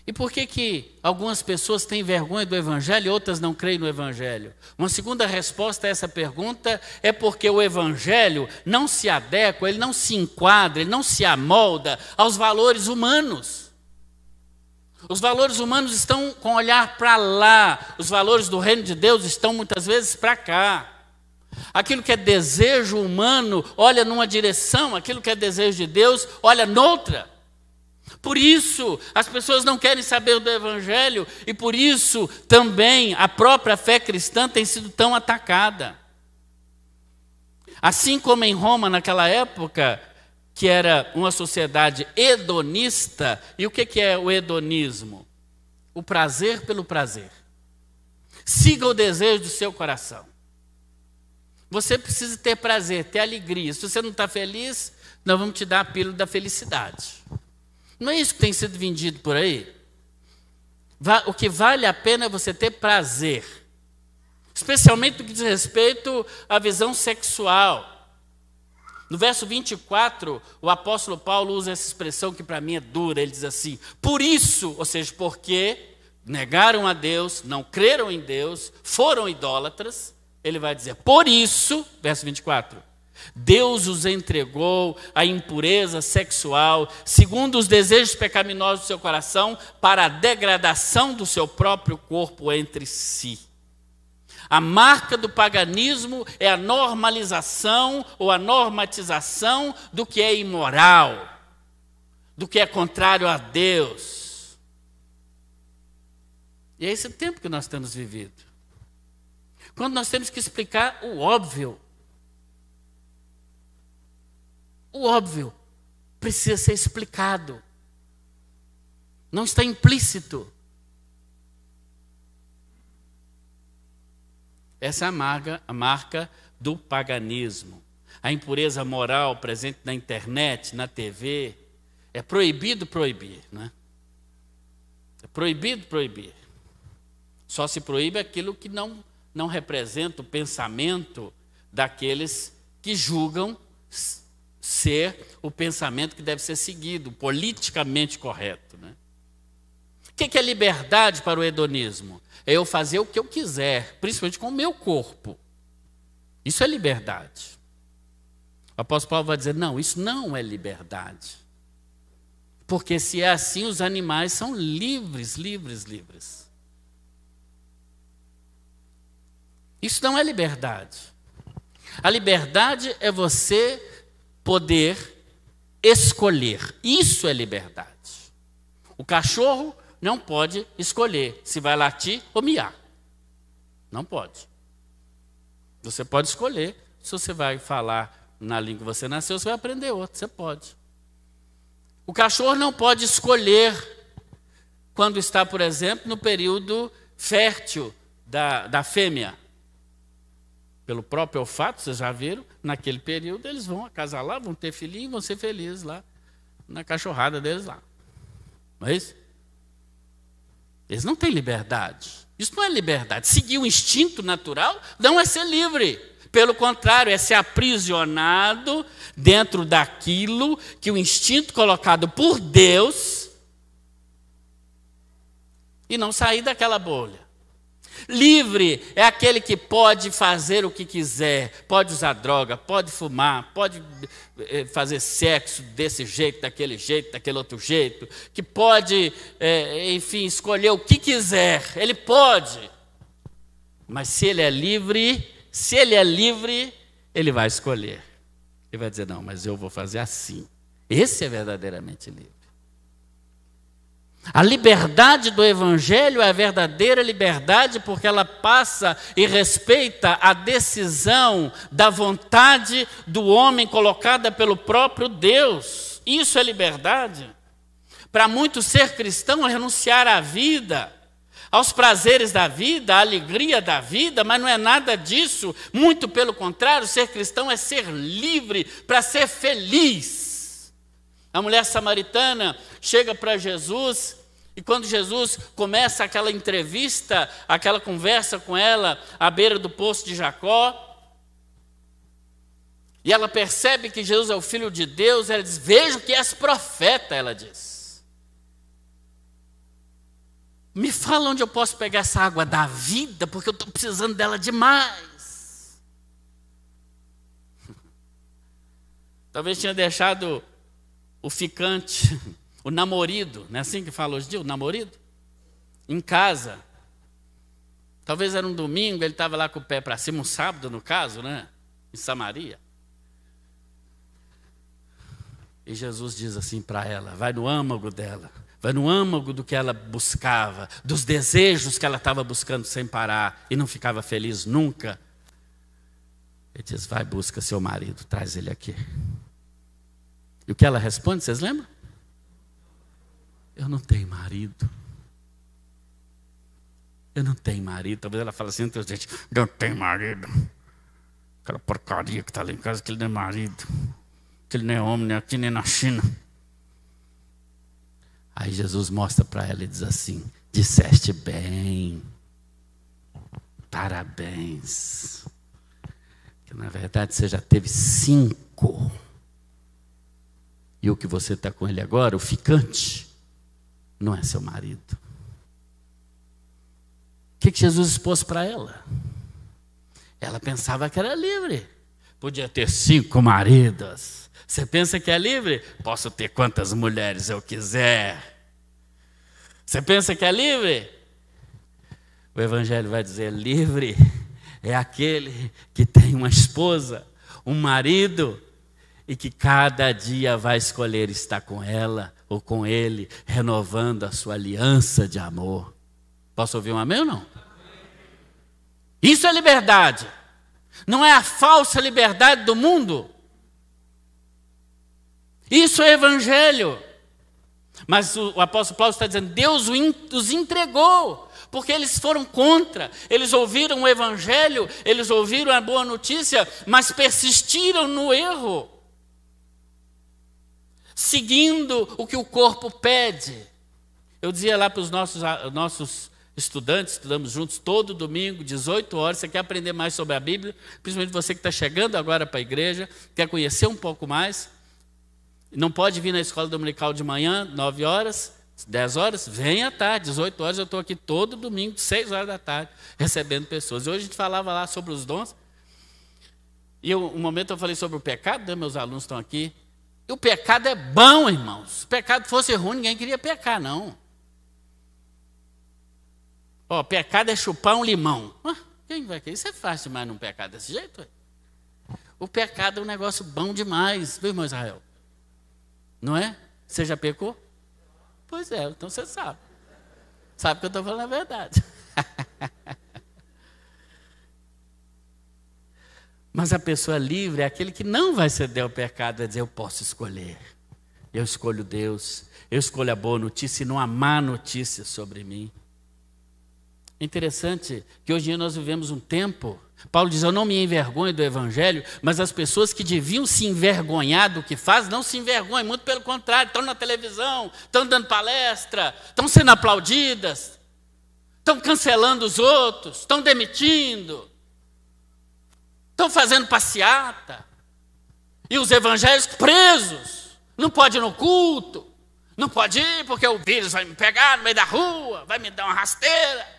E por que algumas pessoas têm vergonha do Evangelho e outras não creem no Evangelho? Uma segunda resposta a essa pergunta é porque o Evangelho não se adequa, ele não se enquadra, ele não se amolda aos valores humanos. Os valores humanos estão com o olhar para lá, os valores do reino de Deus estão muitas vezes para cá. Aquilo que é desejo humano olha numa direção, aquilo que é desejo de Deus olha noutra. Por isso, as pessoas não querem saber do Evangelho e por isso também a própria fé cristã tem sido tão atacada. Assim como em Roma, naquela época, que era uma sociedade hedonista, e o que é o hedonismo? O prazer pelo prazer. Siga o desejo do seu coração. Você precisa ter prazer, ter alegria. Se você não está feliz, nós vamos te dar a pílula da felicidade. Não é isso que tem sido vendido por aí? O que vale a pena é você ter prazer. Especialmente no que diz respeito à visão sexual. No verso 24, o apóstolo Paulo usa essa expressão que para mim é dura. Ele diz assim, por isso, ou seja, porque negaram a Deus, não creram em Deus, foram idólatras. Ele vai dizer, por isso, verso 24, Deus os entregou à impureza sexual, segundo os desejos pecaminosos do seu coração, para a degradação do seu próprio corpo entre si. A marca do paganismo é a normalização ou a normatização do que é imoral, do que é contrário a Deus. E é esse tempo que nós temos vivido. Quando nós temos que explicar o óbvio. O óbvio precisa ser explicado. Não está implícito. Essa é a marca do paganismo. A impureza moral presente na internet, na TV. É proibido proibir, né? É proibido proibir. Só se proíbe aquilo que não representa o pensamento daqueles que julgam ser o pensamento que deve ser seguido, politicamente correto, né? O que é liberdade para o hedonismo? É eu fazer o que eu quiser, principalmente com o meu corpo. Isso é liberdade. O apóstolo Paulo vai dizer, não, isso não é liberdade. Porque se é assim, os animais são livres, livres, livres. Isso não é liberdade. A liberdade é você poder escolher. Isso é liberdade. O cachorro não pode escolher se vai latir ou miar. Não pode. Você pode escolher se você vai falar na língua que você nasceu, você vai aprender outra. Você pode. O cachorro não pode escolher quando está, por exemplo, no período fértil da fêmea. Pelo próprio olfato, vocês já viram, naquele período eles vão acasalar, vão ter filhinho, vão ser felizes lá, na cachorrada deles lá. Não é isso? Eles não têm liberdade. Isso não é liberdade. Seguir o instinto natural não é ser livre. Pelo contrário, é ser aprisionado dentro daquilo que o instinto colocado por Deus e não sair daquela bolha. Livre é aquele que pode fazer o que quiser, pode usar droga, pode fumar, pode fazer sexo desse jeito, daquele outro jeito, que pode, enfim, escolher o que quiser, ele pode. Mas se ele é livre, ele vai escolher. Ele vai dizer, não, mas eu vou fazer assim. Esse é verdadeiramente livre. A liberdade do Evangelho é a verdadeira liberdade porque ela passa e respeita a decisão da vontade do homem colocada pelo próprio Deus. Isso é liberdade. Para muitos, ser cristão é renunciar à vida, aos prazeres da vida, à alegria da vida, mas não é nada disso. Muito pelo contrário, ser cristão é ser livre para ser feliz. A mulher samaritana chega para Jesus e quando Jesus começa aquela entrevista, aquela conversa com ela à beira do poço de Jacó, e ela percebe que Jesus é o Filho de Deus, ela diz, vejo que és profeta, ela diz. Me fala onde eu posso pegar essa água da vida, porque eu estou precisando dela demais. Talvez tinha deixado o ficante, o namorido, não é assim que fala hoje em dia, o namorido? Em casa. Talvez era um domingo, ele estava lá com o pé para cima, um sábado no caso, né? Em Samaria. E Jesus diz assim para ela, vai no âmago dela, vai no âmago do que ela buscava, dos desejos que ela estava buscando sem parar e não ficava feliz nunca. Ele diz, vai, busca seu marido, traz ele aqui. E o que ela responde, vocês lembram? Eu não tenho marido. Eu não tenho marido. Talvez ela fale assim, gente, não tenho marido. Aquela porcaria que está ali em casa, que ele não é marido. Que ele não é homem, nem aqui, nem na China. Aí Jesus mostra para ela e diz assim, disseste bem. Parabéns. Que na verdade você já teve 5. E o que você está com ele agora, o ficante, não é seu marido. O que Jesus expôs para ela? Ela pensava que era livre. Podia ter 5 maridos. Você pensa que é livre? Posso ter quantas mulheres eu quiser. Você pensa que é livre? O Evangelho vai dizer, livre é aquele que tem uma esposa, um marido, e que cada dia vai escolher estar com ela ou com ele, renovando a sua aliança de amor. Posso ouvir um amém ou não? Isso é liberdade. Não é a falsa liberdade do mundo. Isso é evangelho. Mas o apóstolo Paulo está dizendo, Deus os entregou, porque eles foram contra. Eles ouviram o evangelho, eles ouviram a boa notícia, mas persistiram no erro, seguindo o que o corpo pede. Eu dizia lá para os nossos estudantes, estudamos juntos todo domingo, 18 horas, você quer aprender mais sobre a Bíblia, principalmente você que está chegando agora para a igreja, quer conhecer um pouco mais, não pode vir na escola dominical de manhã, 9 horas, 10 horas, venha à tarde, 18 horas, eu estou aqui todo domingo, 6 horas da tarde, recebendo pessoas. E hoje a gente falava lá sobre os dons, e um momento eu falei sobre o pecado, né? Meus alunos estão aqui, e o pecado é bom, irmãos. Se o pecado fosse ruim, ninguém queria pecar, não. Ó, pecado é chupar um limão. Quem vai querer? Isso é fácil demais num pecado desse jeito. Ué. O pecado é um negócio bom demais, viu, irmão Israel? Não é? Você já pecou? Pois é, então você sabe. Sabe que eu estou falando a verdade. Mas a pessoa livre é aquele que não vai ceder ao pecado, vai dizer, eu posso escolher. Eu escolho Deus, eu escolho a boa notícia e não a má notícia sobre mim. É interessante que hoje em dia nós vivemos um tempo, Paulo diz, eu não me envergonho do evangelho, mas as pessoas que deviam se envergonhar do que faz, não se envergonham, muito pelo contrário, estão na televisão, estão dando palestra, estão sendo aplaudidas, estão cancelando os outros, estão demitindo, estão fazendo passeata, e os evangélicos presos, não pode ir no culto, não pode ir porque o vírus vai me pegar no meio da rua, vai me dar uma rasteira.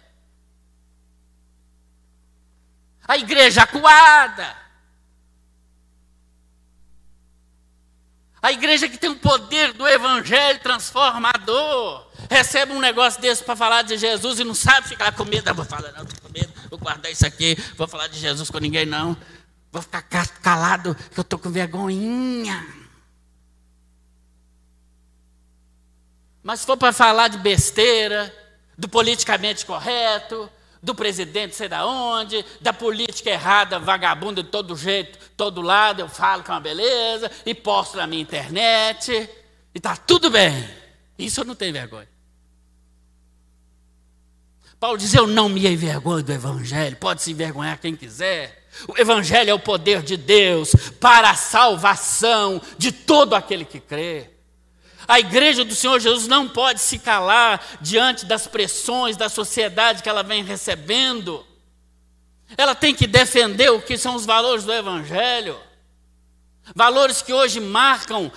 A igreja acuada. A igreja que tem o poder do evangelho transformador. Recebe um negócio desse para falar de Jesus e não sabe ficar com medo. Vou falar, não, estou com medo, vou guardar isso aqui, vou falar de Jesus com ninguém, não. Vou ficar calado, que eu estou com vergonhinha. Mas se for para falar de besteira, do politicamente correto, do presidente sei da onde, da política errada, vagabunda de todo jeito, todo lado, eu falo que é uma beleza, e posto na minha internet, e está tudo bem. Isso eu não tenho vergonha. Paulo diz, eu não me envergonho do evangelho, pode se envergonhar quem quiser. O evangelho é o poder de Deus para a salvação de todo aquele que crê. A igreja do Senhor Jesus não pode se calar diante das pressões da sociedade que ela vem recebendo. Ela tem que defender o que são os valores do evangelho. Valores que hoje marcam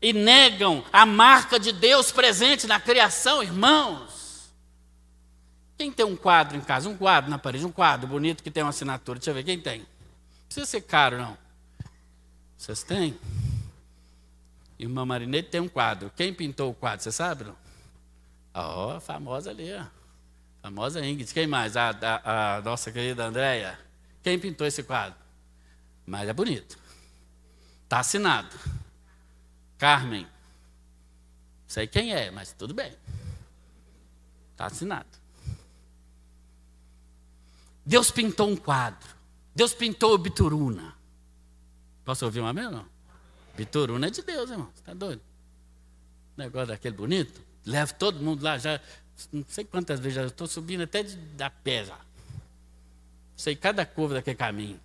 e negam a marca de Deus presente na criação, irmãos. Quem tem um quadro em casa? Um quadro na parede, um quadro bonito que tem uma assinatura. Deixa eu ver, quem tem? Não precisa ser caro, não. Vocês têm? Irmã Marinete tem um quadro. Quem pintou o quadro, você sabe, não? Ó, famosa ali, ó. Famosa Ingrid. Quem mais? A nossa querida Andréia. Quem pintou esse quadro? Mas é bonito. Está assinado. Carmen. Não sei quem é, mas tudo bem. Está assinado. Deus pintou um quadro. Deus pintou o Bituruna. Posso ouvir um amém ou não? Bituruna é de Deus, irmão. Você está doido? Negócio daquele bonito. Leva todo mundo lá já. Não sei quantas vezes já estou subindo até da pé já. Sei cada curva daquele caminho.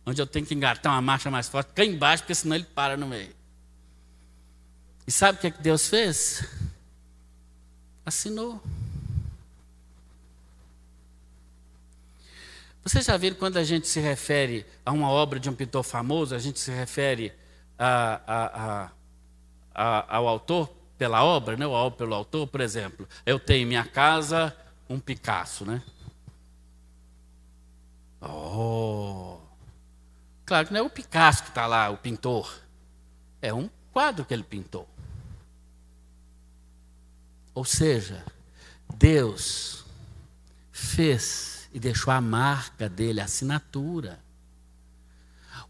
Onde eu tenho que engatar uma marcha mais forte. Ficar embaixo, porque senão ele para no meio. E sabe o que é que Deus fez? Assinou. Vocês já viram quando a gente se refere a uma obra de um pintor famoso, a gente se refere ao autor pela obra, né? O pelo autor, por exemplo, eu tenho em minha casa um Picasso, né? Oh, claro que não é o Picasso que está lá, o pintor, é um quadro que ele pintou. Ou seja, Deus fez e deixou a marca dele, a assinatura.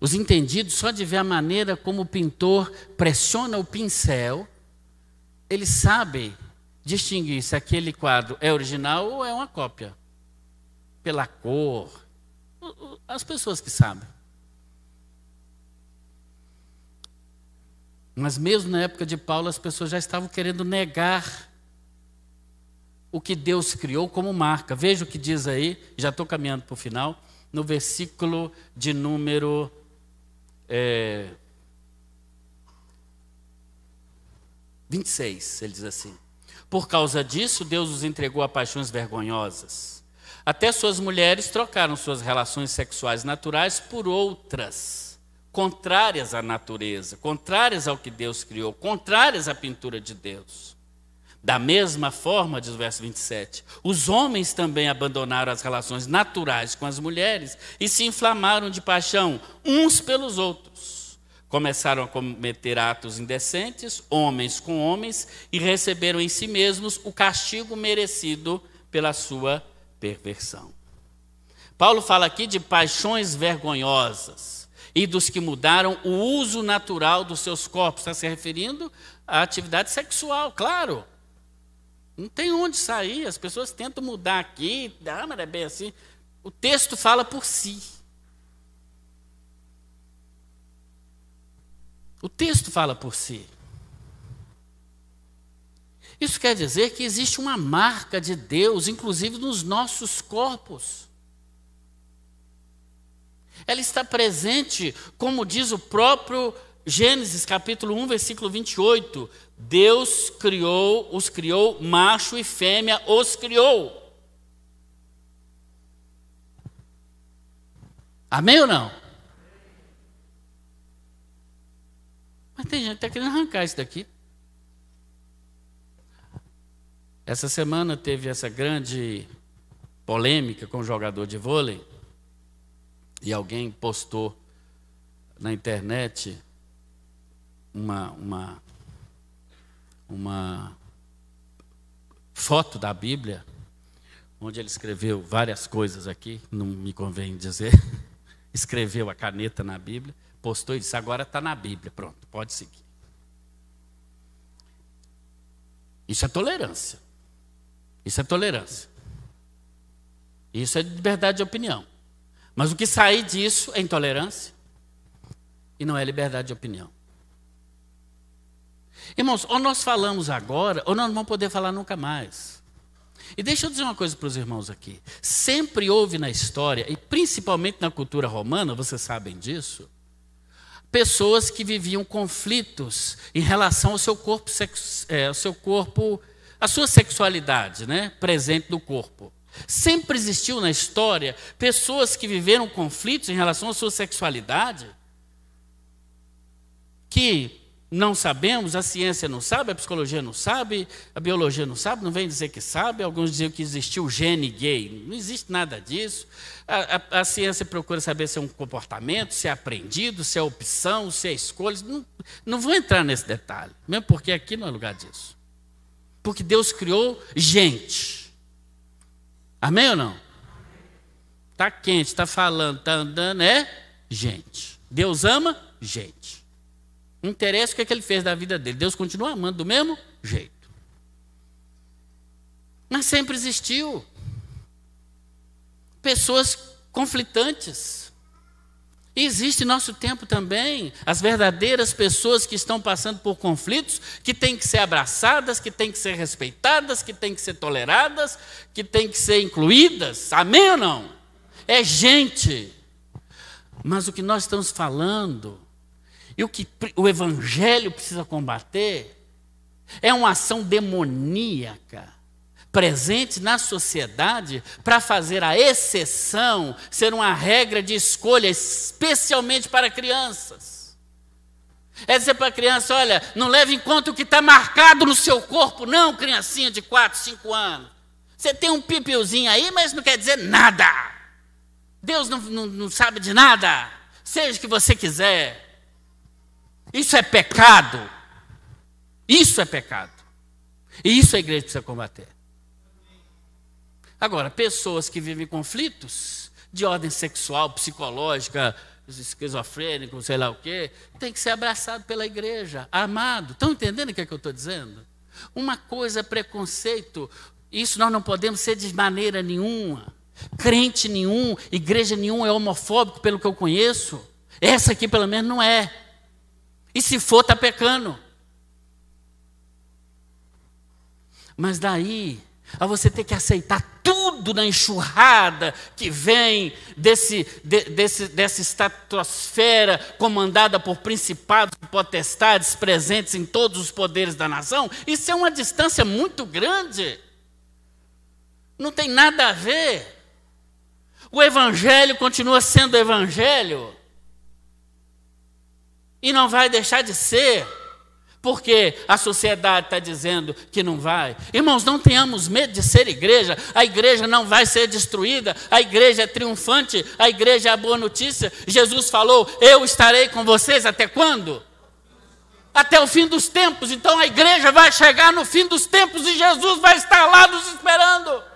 Os entendidos, só de ver a maneira como o pintor pressiona o pincel, eles sabem distinguir se aquele quadro é original ou é uma cópia. Pela cor, as pessoas que sabem. Mas mesmo na época de Paulo, as pessoas já estavam querendo negar o que Deus criou como marca. Veja o que diz aí, já estou caminhando para o final, no versículo de número 26, ele diz assim: por causa disso, Deus os entregou a paixões vergonhosas. Até suas mulheres trocaram suas relações sexuais naturais por outras, contrárias à natureza, contrárias ao que Deus criou, contrárias à pintura de Deus. Da mesma forma, diz o verso 27, os homens também abandonaram as relações naturais com as mulheres e se inflamaram de paixão uns pelos outros. Começaram a cometer atos indecentes, homens com homens, e receberam em si mesmos o castigo merecido pela sua perversão. Paulo fala aqui de paixões vergonhosas e dos que mudaram o uso natural dos seus corpos. Está se referindo à atividade sexual, claro. Não tem onde sair, as pessoas tentam mudar aqui, mas é bem assim. O texto fala por si. O texto fala por si. Isso quer dizer que existe uma marca de Deus, inclusive nos nossos corpos. Ela está presente, como diz o próprio Gênesis, capítulo 1, versículo 28. Deus os criou, macho e fêmea os criou. Amém ou não? Mas tem gente que está querendo arrancar isso daqui. Essa semana teve essa grande polêmica com o jogador de vôlei. E alguém postou na internet uma foto da Bíblia, onde ele escreveu várias coisas aqui, não me convém dizer, escreveu a caneta na Bíblia, postou e disse: agora está na Bíblia, pronto, pode seguir. Isso é tolerância. Isso é tolerância. Isso é liberdade de opinião. Mas o que sair disso é intolerância e não é liberdade de opinião. Irmãos, ou nós falamos agora, ou nós não vamos poder falar nunca mais. E deixa eu dizer uma coisa para os irmãos aqui. Sempre houve na história, e principalmente na cultura romana, vocês sabem disso, pessoas que viviam conflitos em relação ao seu corpo, a sua sexualidade, né, presente no corpo. Sempre existiu na história pessoas que viveram conflitos em relação à sua sexualidade, que não sabemos, a ciência não sabe, a psicologia não sabe, a biologia não sabe, não vem dizer que sabe. Alguns diziam que existiu o gene gay. Não existe nada disso. A ciência procura saber se é um comportamento, se é aprendido, se é opção, se é escolha. Não vou entrar nesse detalhe, mesmo porque aqui não é lugar disso. Porque Deus criou gente. Amém ou não? Está quente, está falando, está andando, é gente. Deus ama gente. Não interessa o que ele fez da vida dele. Deus continua amando do mesmo jeito. Mas sempre existiu pessoas conflitantes. E existe em nosso tempo também as verdadeiras pessoas que estão passando por conflitos, que têm que ser abraçadas, que têm que ser respeitadas, que têm que ser toleradas, que têm que ser incluídas. Amém ou não? É gente. Mas o que nós estamos falando, e o que o Evangelho precisa combater, é uma ação demoníaca presente na sociedade para fazer a exceção ser uma regra de escolha, especialmente para crianças. É dizer para a criança: olha, não leve em conta o que está marcado no seu corpo, não, criancinha de 4, 5 anos. Você tem um pipiozinho aí, mas não quer dizer nada. Deus não sabe de nada. Seja o que você quiser. Isso é pecado. Isso é pecado. E isso a igreja precisa combater. Agora, pessoas que vivem conflitos de ordem sexual, psicológica, esquizofrênico, sei lá o quê, tem que ser abraçado pela igreja, amado. Estão entendendo o que é que eu estou dizendo? Uma coisa é preconceito. Isso nós não podemos ser de maneira nenhuma. Crente nenhum, igreja nenhum é homofóbico, pelo que eu conheço. Essa aqui, pelo menos, não é. E se for, está pecando. Mas daí, a você ter que aceitar tudo na enxurrada que vem dessa estratosfera comandada por principados e potestades presentes em todos os poderes da nação, isso é uma distância muito grande. Não tem nada a ver. O evangelho continua sendo evangelho. E não vai deixar de ser. Porque a sociedade está dizendo que não vai. Irmãos, não tenhamos medo de ser igreja. A igreja não vai ser destruída. A igreja é triunfante. A igreja é a boa notícia. Jesus falou, eu estarei com vocês até quando? Até o fim dos tempos. Então a igreja vai chegar no fim dos tempos e Jesus vai estar lá nos esperando.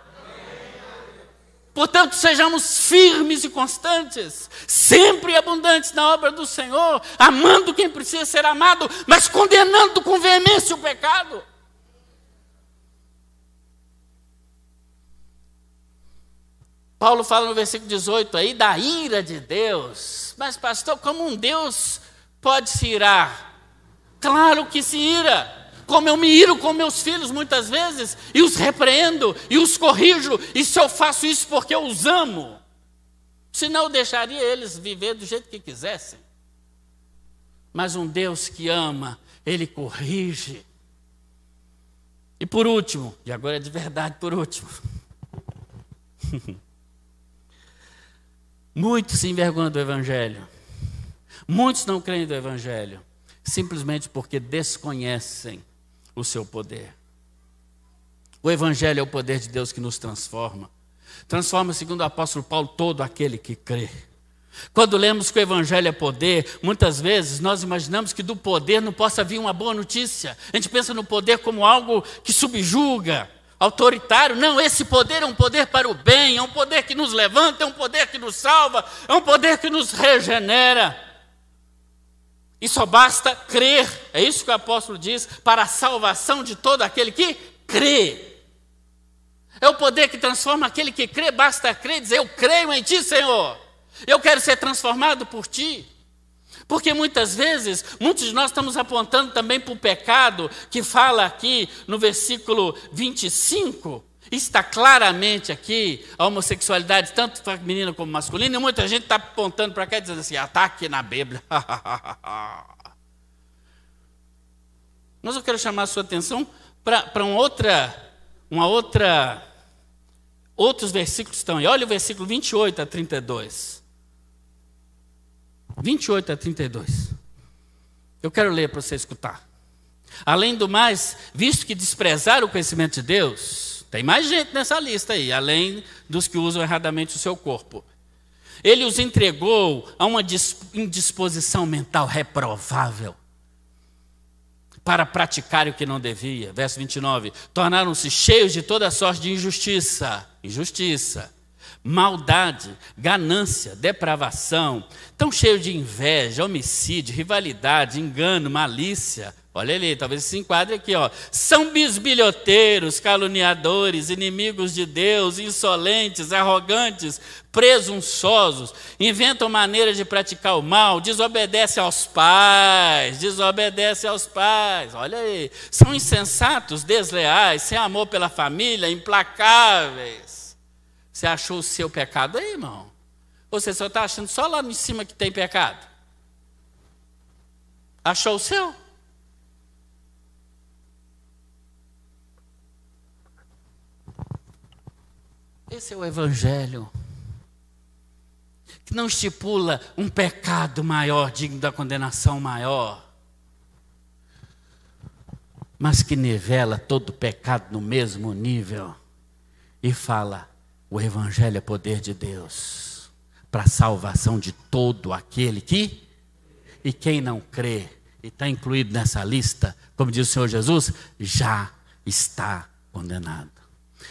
Portanto, sejamos firmes e constantes, sempre abundantes na obra do Senhor, amando quem precisa ser amado, mas condenando com veemência o pecado. Paulo fala no versículo 18 aí da ira de Deus. Mas pastor, como um Deus pode se irar? Claro que se ira. Como eu me iro com meus filhos muitas vezes, e os repreendo, e os corrijo, e se eu faço isso porque eu os amo, senão eu deixaria eles viver do jeito que quisessem. Mas um Deus que ama, Ele corrige. E por último, e agora é de verdade por último, muitos se envergonham do Evangelho, muitos não creem do Evangelho, simplesmente porque desconhecem o seu poder. O Evangelho é o poder de Deus que nos transforma. Transforma, segundo o apóstolo Paulo, todo aquele que crê. Quando lemos que o Evangelho é poder, muitas vezes nós imaginamos que do poder não possa vir uma boa notícia. A gente pensa no poder como algo que subjuga, autoritário. Não, esse poder é um poder para o bem, é um poder que nos levanta, é um poder que nos salva, é um poder que nos regenera. E só basta crer, é isso que o apóstolo diz, para a salvação de todo aquele que crê. É o poder que transforma aquele que crê, basta crer e dizer, eu creio em ti, Senhor. Eu quero ser transformado por ti. Porque muitas vezes, muitos de nós estamos apontando também para o pecado, que fala aqui no versículo 25, está claramente aqui a homossexualidade, tanto feminina como masculina, e muita gente está apontando para cá e dizendo assim, está aqui na Bíblia. Mas eu quero chamar a sua atenção para outros versículos que estão aí. Olha o versículo 28 a 32. 28 a 32. Eu quero ler para você escutar. Além do mais, visto que desprezaram o conhecimento de Deus, tem mais gente nessa lista aí, além dos que usam erradamente o seu corpo. Ele os entregou a uma indisposição mental reprovável para praticar o que não devia. Verso 29. Tornaram-se cheios de toda sorte de injustiça, maldade, ganância, depravação, tão cheios de inveja, homicídio, rivalidade, engano, malícia. Olha ali, talvez se enquadre aqui, ó. São bisbilhoteiros, caluniadores, inimigos de Deus, insolentes, arrogantes, presunçosos, inventam maneiras de praticar o mal, desobedecem aos pais, olha aí. São insensatos, desleais, sem amor pela família, implacáveis. Você achou o seu pecado aí, irmão? Ou você só está achando só lá em cima que tem pecado? Achou o seu? Esse é o Evangelho, que não estipula um pecado maior, digno da condenação maior, mas que nivela todo pecado no mesmo nível e fala, o Evangelho é poder de Deus para a salvação de todo aquele que, e quem não crê e está incluído nessa lista, como diz o Senhor Jesus, já está condenado.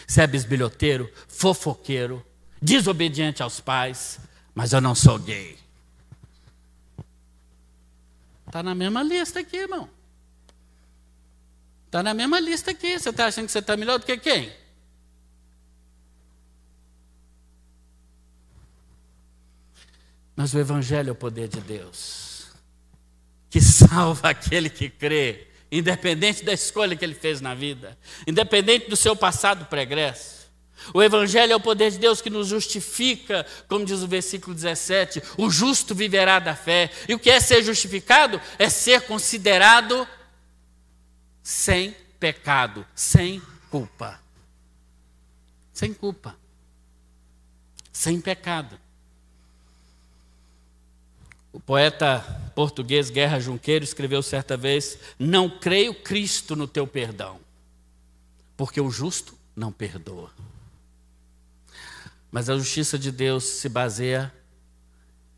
Você é bisbilhoteiro, fofoqueiro, desobediente aos pais, mas eu não sou gay. Está na mesma lista aqui, irmão. Está na mesma lista aqui. Você está achando que você está melhor do que quem? Mas o Evangelho é o poder de Deus, que salva aquele que crê, independente da escolha que ele fez na vida, independente do seu passado pregresso. O Evangelho é o poder de Deus que nos justifica, como diz o versículo 17, o justo viverá da fé. E o que é ser justificado? É ser considerado sem pecado, sem culpa. Sem culpa. Sem pecado. O poeta português Guerra Junqueiro escreveu certa vez: não creio, Cristo, no teu perdão, porque o justo não perdoa. Mas a justiça de Deus se baseia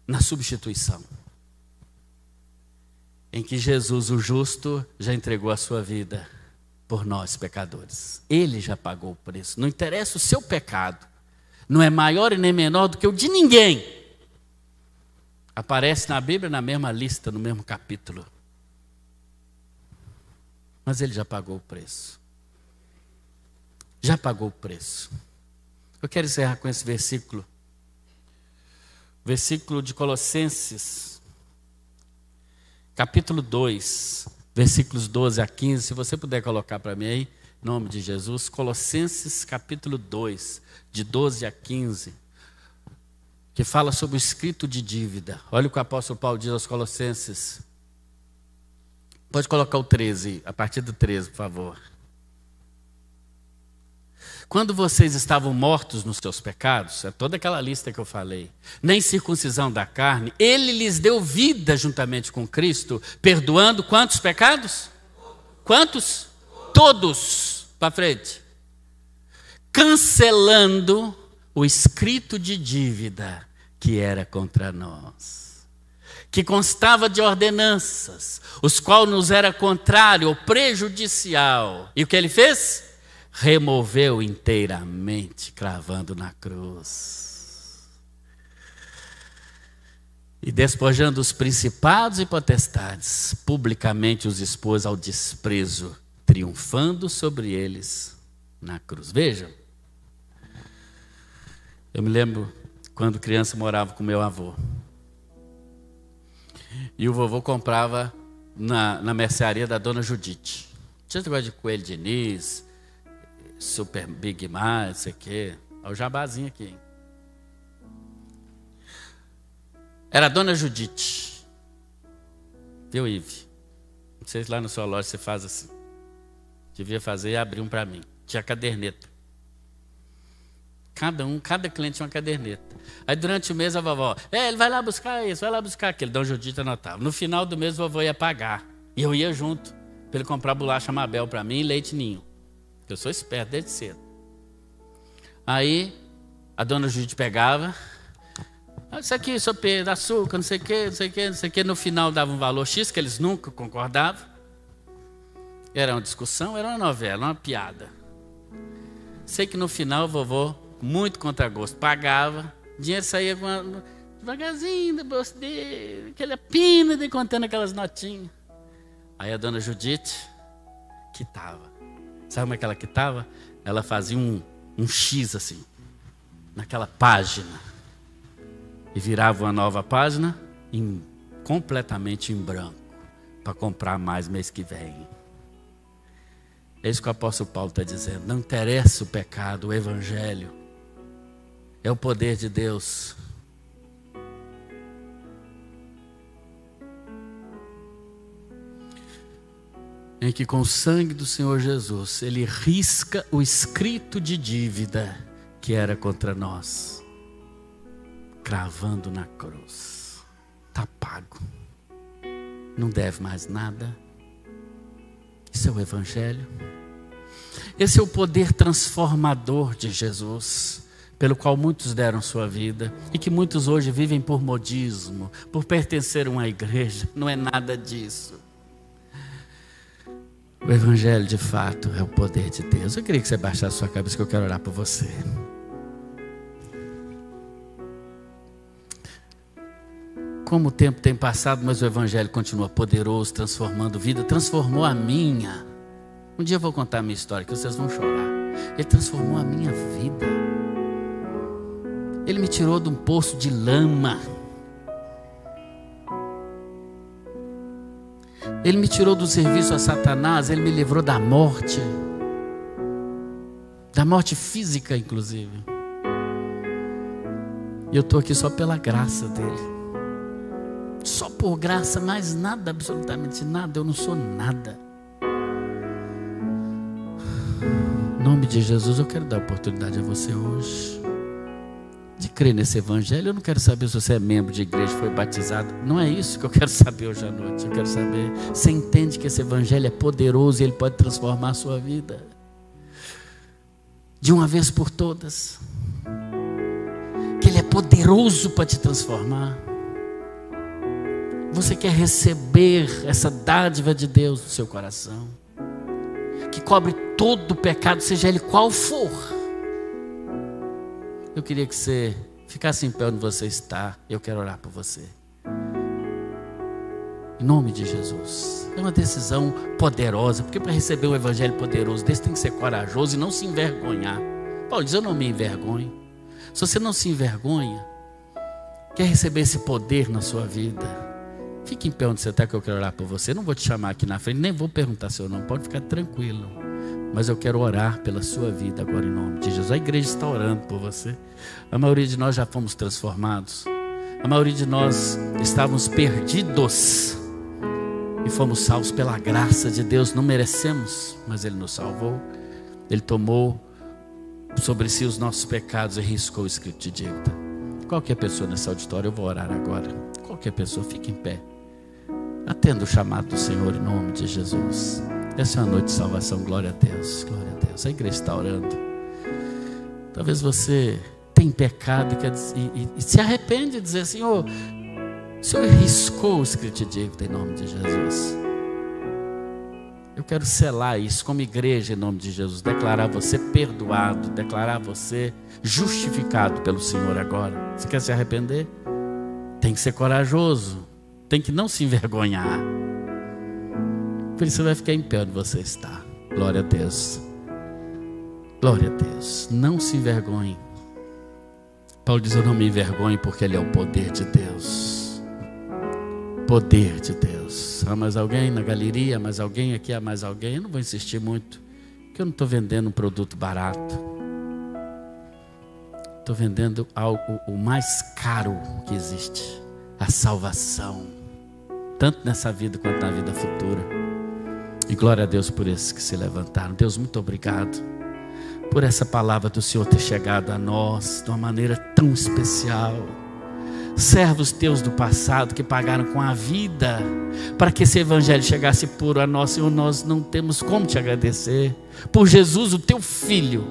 na substituição, em que Jesus, o justo, já entregou a sua vida por nós, pecadores. Ele já pagou o preço. Não interessa o seu pecado, não é maior e nem menor do que o de ninguém. Aparece na Bíblia na mesma lista, no mesmo capítulo. Mas ele já pagou o preço. Já pagou o preço. Eu quero encerrar com esse versículo. Versículo de Colossenses, capítulo 2, versículos 12 a 15. Se você puder colocar para mim aí, em nome de Jesus. Colossenses, capítulo 2, de 12 a 15. Que fala sobre o escrito de dívida. Olha o que o apóstolo Paulo diz aos Colossenses. Pode colocar o 13, a partir do 13, por favor. Quando vocês estavam mortos nos seus pecados, é toda aquela lista que eu falei, nem circuncisão da carne, ele lhes deu vida juntamente com Cristo, perdoando quantos pecados? Quantos? Todos. Para frente. Cancelando o escrito de dívida que era contra nós, que constava de ordenanças, os quais nos era contrário ou prejudicial. E o que ele fez? Removeu inteiramente, cravando na cruz. E despojando os principados e potestades, publicamente os expôs ao desprezo, triunfando sobre eles na cruz. Vejam, eu me lembro quando criança morava com meu avô. E o vovô comprava na mercearia da dona Judite. Tinha esse negócio de Coelho Diniz, Super Big Mar, não sei o quê. Olha o jabazinho aqui. Era a dona Judite. Viu, Ive? Não sei se lá na sua loja você faz assim. Devia fazer e abrir um para mim. Tinha caderneta. Cada cliente tinha uma caderneta. Aí durante o mês a vovó, ele vai lá buscar isso, vai lá buscar aquilo. Dona Judite anotava. No final do mês o vovô ia pagar. E eu ia junto, para ele comprar bolacha Mabel para mim e leite ninho. Eu sou esperto desde cedo. Aí a dona Judite pegava, isso aqui, seu Pedro, açúcar, não sei o quê, não sei o quê, não sei o quê. No final dava um valor X, que eles nunca concordavam. Era uma discussão, era uma novela, uma piada. Sei que no final o vovô, muito contragosto, pagava, o dinheiro saía devagarzinho do bolso dele, aquela pina de contando aquelas notinhas. Aí a dona Judite quitava. Sabe como é que ela quitava? Ela fazia um X assim, naquela página, e virava uma nova página completamente em branco, para comprar mais mês que vem. É isso que o apóstolo Paulo está dizendo. Não interessa o pecado, o evangelho é o poder de Deus. Em que com o sangue do Senhor Jesus, Ele risca o escrito de dívida que era contra nós, cravando na cruz. Está pago. Não deve mais nada. Isso é o evangelho. Esse é o poder transformador de Jesus, pelo qual muitos deram sua vida e que muitos hoje vivem por modismo, por pertencer a uma igreja. Não é nada disso. O evangelho de fato é o poder de Deus. Eu queria que você baixasse sua cabeça, que eu quero orar por você. Como o tempo tem passado, mas o evangelho continua poderoso, transformando vida. Transformou a minha. Um dia eu vou contar a minha história, que vocês vão chorar. Ele transformou a minha vida. Ele me tirou de um poço de lama. Ele me tirou do serviço a Satanás, Ele me livrou da morte física, inclusive. E eu estou aqui só pela graça dEle. Só por graça, mais nada, absolutamente nada. Eu não sou nada. Em nome de Jesus, eu quero dar oportunidade a você hoje de crer nesse evangelho. Eu não quero saber se você é membro de igreja, foi batizado. Não é isso que eu quero saber hoje à noite. Eu quero saber, você entende que esse evangelho é poderoso e ele pode transformar a sua vida de uma vez por todas? Que ele é poderoso para te transformar. Você quer receber essa dádiva de Deus no seu coração, que cobre todo o pecado, seja ele qual for? Eu queria que você ficasse em pé onde você está. Eu quero orar por você. Em nome de Jesus. É uma decisão poderosa, porque para receber um evangelho poderoso desse tem que ser corajoso e não se envergonhar. Paulo diz: eu não me envergonho. Se você não se envergonha, quer receber esse poder na sua vida, fique em pé onde você está, que eu quero orar por você. Eu não vou te chamar aqui na frente, nem vou perguntar seu nome, pode ficar tranquilo. Mas eu quero orar pela sua vida agora em nome de Jesus. A igreja está orando por você. A maioria de nós já fomos transformados. A maioria de nós estávamos perdidos e fomos salvos pela graça de Deus. Não merecemos, mas Ele nos salvou. Ele tomou sobre si os nossos pecados e riscou o escrito de dívida. Qualquer pessoa nesse auditório, eu vou orar agora. Qualquer pessoa, fique em pé. Atenda o chamado do Senhor em nome de Jesus. Essa é uma noite de salvação. Glória a Deus, glória a Deus. A igreja está orando. Talvez você tenha pecado e se arrepende de dizer: Senhor, o Senhor riscou o escrito de dívida em nome de Jesus. Eu quero selar isso como igreja em nome de Jesus. Declarar você perdoado, declarar você justificado pelo Senhor agora. Você quer se arrepender? Tem que ser corajoso, tem que não se envergonhar. Por isso você vai ficar em pé onde você está. Glória a Deus. Glória a Deus. Não se envergonhe. Paulo diz: eu não me envergonho, porque Ele é o poder de Deus. Poder de Deus. Há mais alguém na galeria? Há mais alguém aqui? Há mais alguém? Eu não vou insistir muito, porque eu não estou vendendo um produto barato. Estou vendendo algo o mais caro que existe: a salvação, tanto nessa vida quanto na vida futura. E glória a Deus por esses que se levantaram. Deus, muito obrigado por essa palavra do Senhor ter chegado a nós de uma maneira tão especial. Servos teus do passado que pagaram com a vida para que esse evangelho chegasse puro a nós. Senhor, nós não temos como te agradecer por Jesus, o teu filho.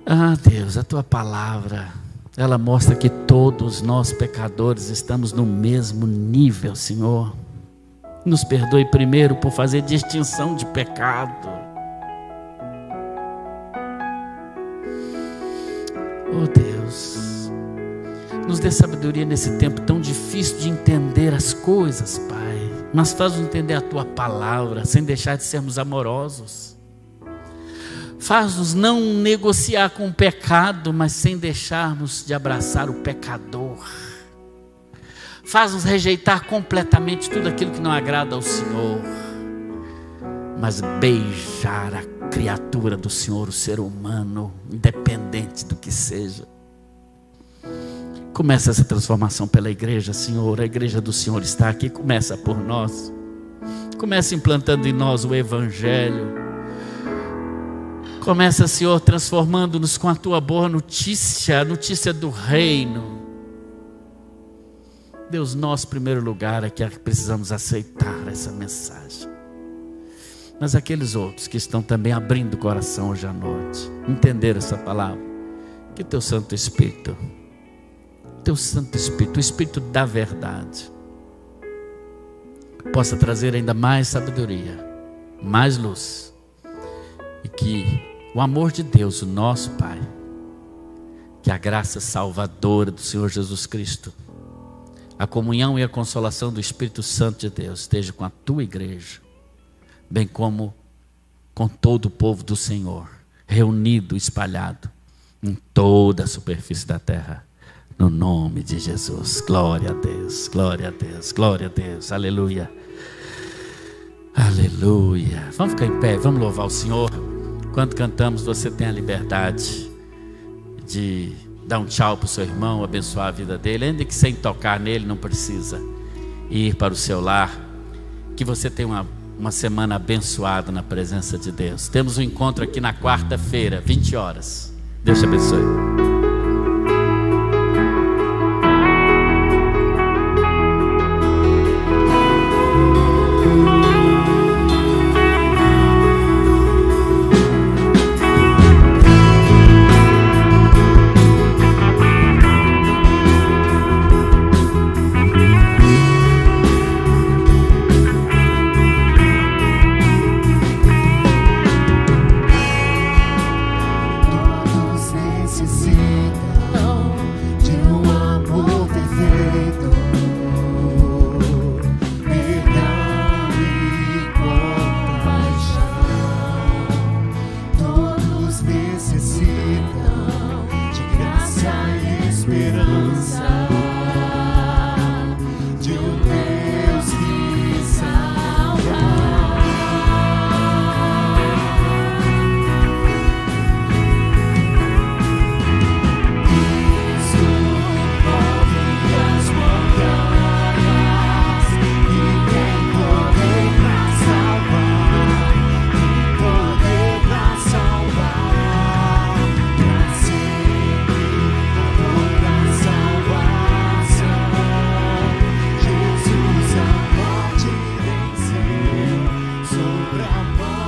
Ah, Deus, a tua palavra, ela mostra que todos nós pecadores estamos no mesmo nível, Senhor. Nos perdoe primeiro por fazer distinção de pecado. Oh Deus, nos dê sabedoria nesse tempo tão difícil de entender as coisas, Pai. Mas faz-nos entender a tua palavra, sem deixar de sermos amorosos. Faz-nos não negociar com o pecado, mas sem deixarmos de abraçar o pecador. Faz-nos rejeitar completamente tudo aquilo que não agrada ao Senhor, mas beijar a criatura do Senhor, o ser humano, independente do que seja. Começa essa transformação pela igreja, Senhor. A igreja do Senhor está aqui, começa por nós. Começa implantando em nós o evangelho. Começa, Senhor, transformando-nos com a tua boa notícia, a notícia do reino. Deus, nós, em primeiro lugar, é que precisamos aceitar essa mensagem. Mas aqueles outros que estão também abrindo o coração hoje à noite, entenderam essa palavra, que teu Santo Espírito, o Espírito da verdade, possa trazer ainda mais sabedoria, mais luz, e que o amor de Deus, o nosso Pai, que a graça salvadora do Senhor Jesus Cristo, a comunhão e a consolação do Espírito Santo de Deus esteja com a tua igreja, bem como com todo o povo do Senhor, reunido, espalhado em toda a superfície da terra. No nome de Jesus. Glória a Deus, glória a Deus, glória a Deus. Aleluia. Aleluia. Vamos ficar em pé, vamos louvar o Senhor. Enquanto cantamos, você tem a liberdade de dar um tchau para o seu irmão, abençoar a vida dele, ainda que sem tocar nele, não precisa ir para o seu lar. Que você tenha uma semana abençoada na presença de Deus. Temos um encontro aqui na quarta-feira, 20 horas. Deus te abençoe. Sobre a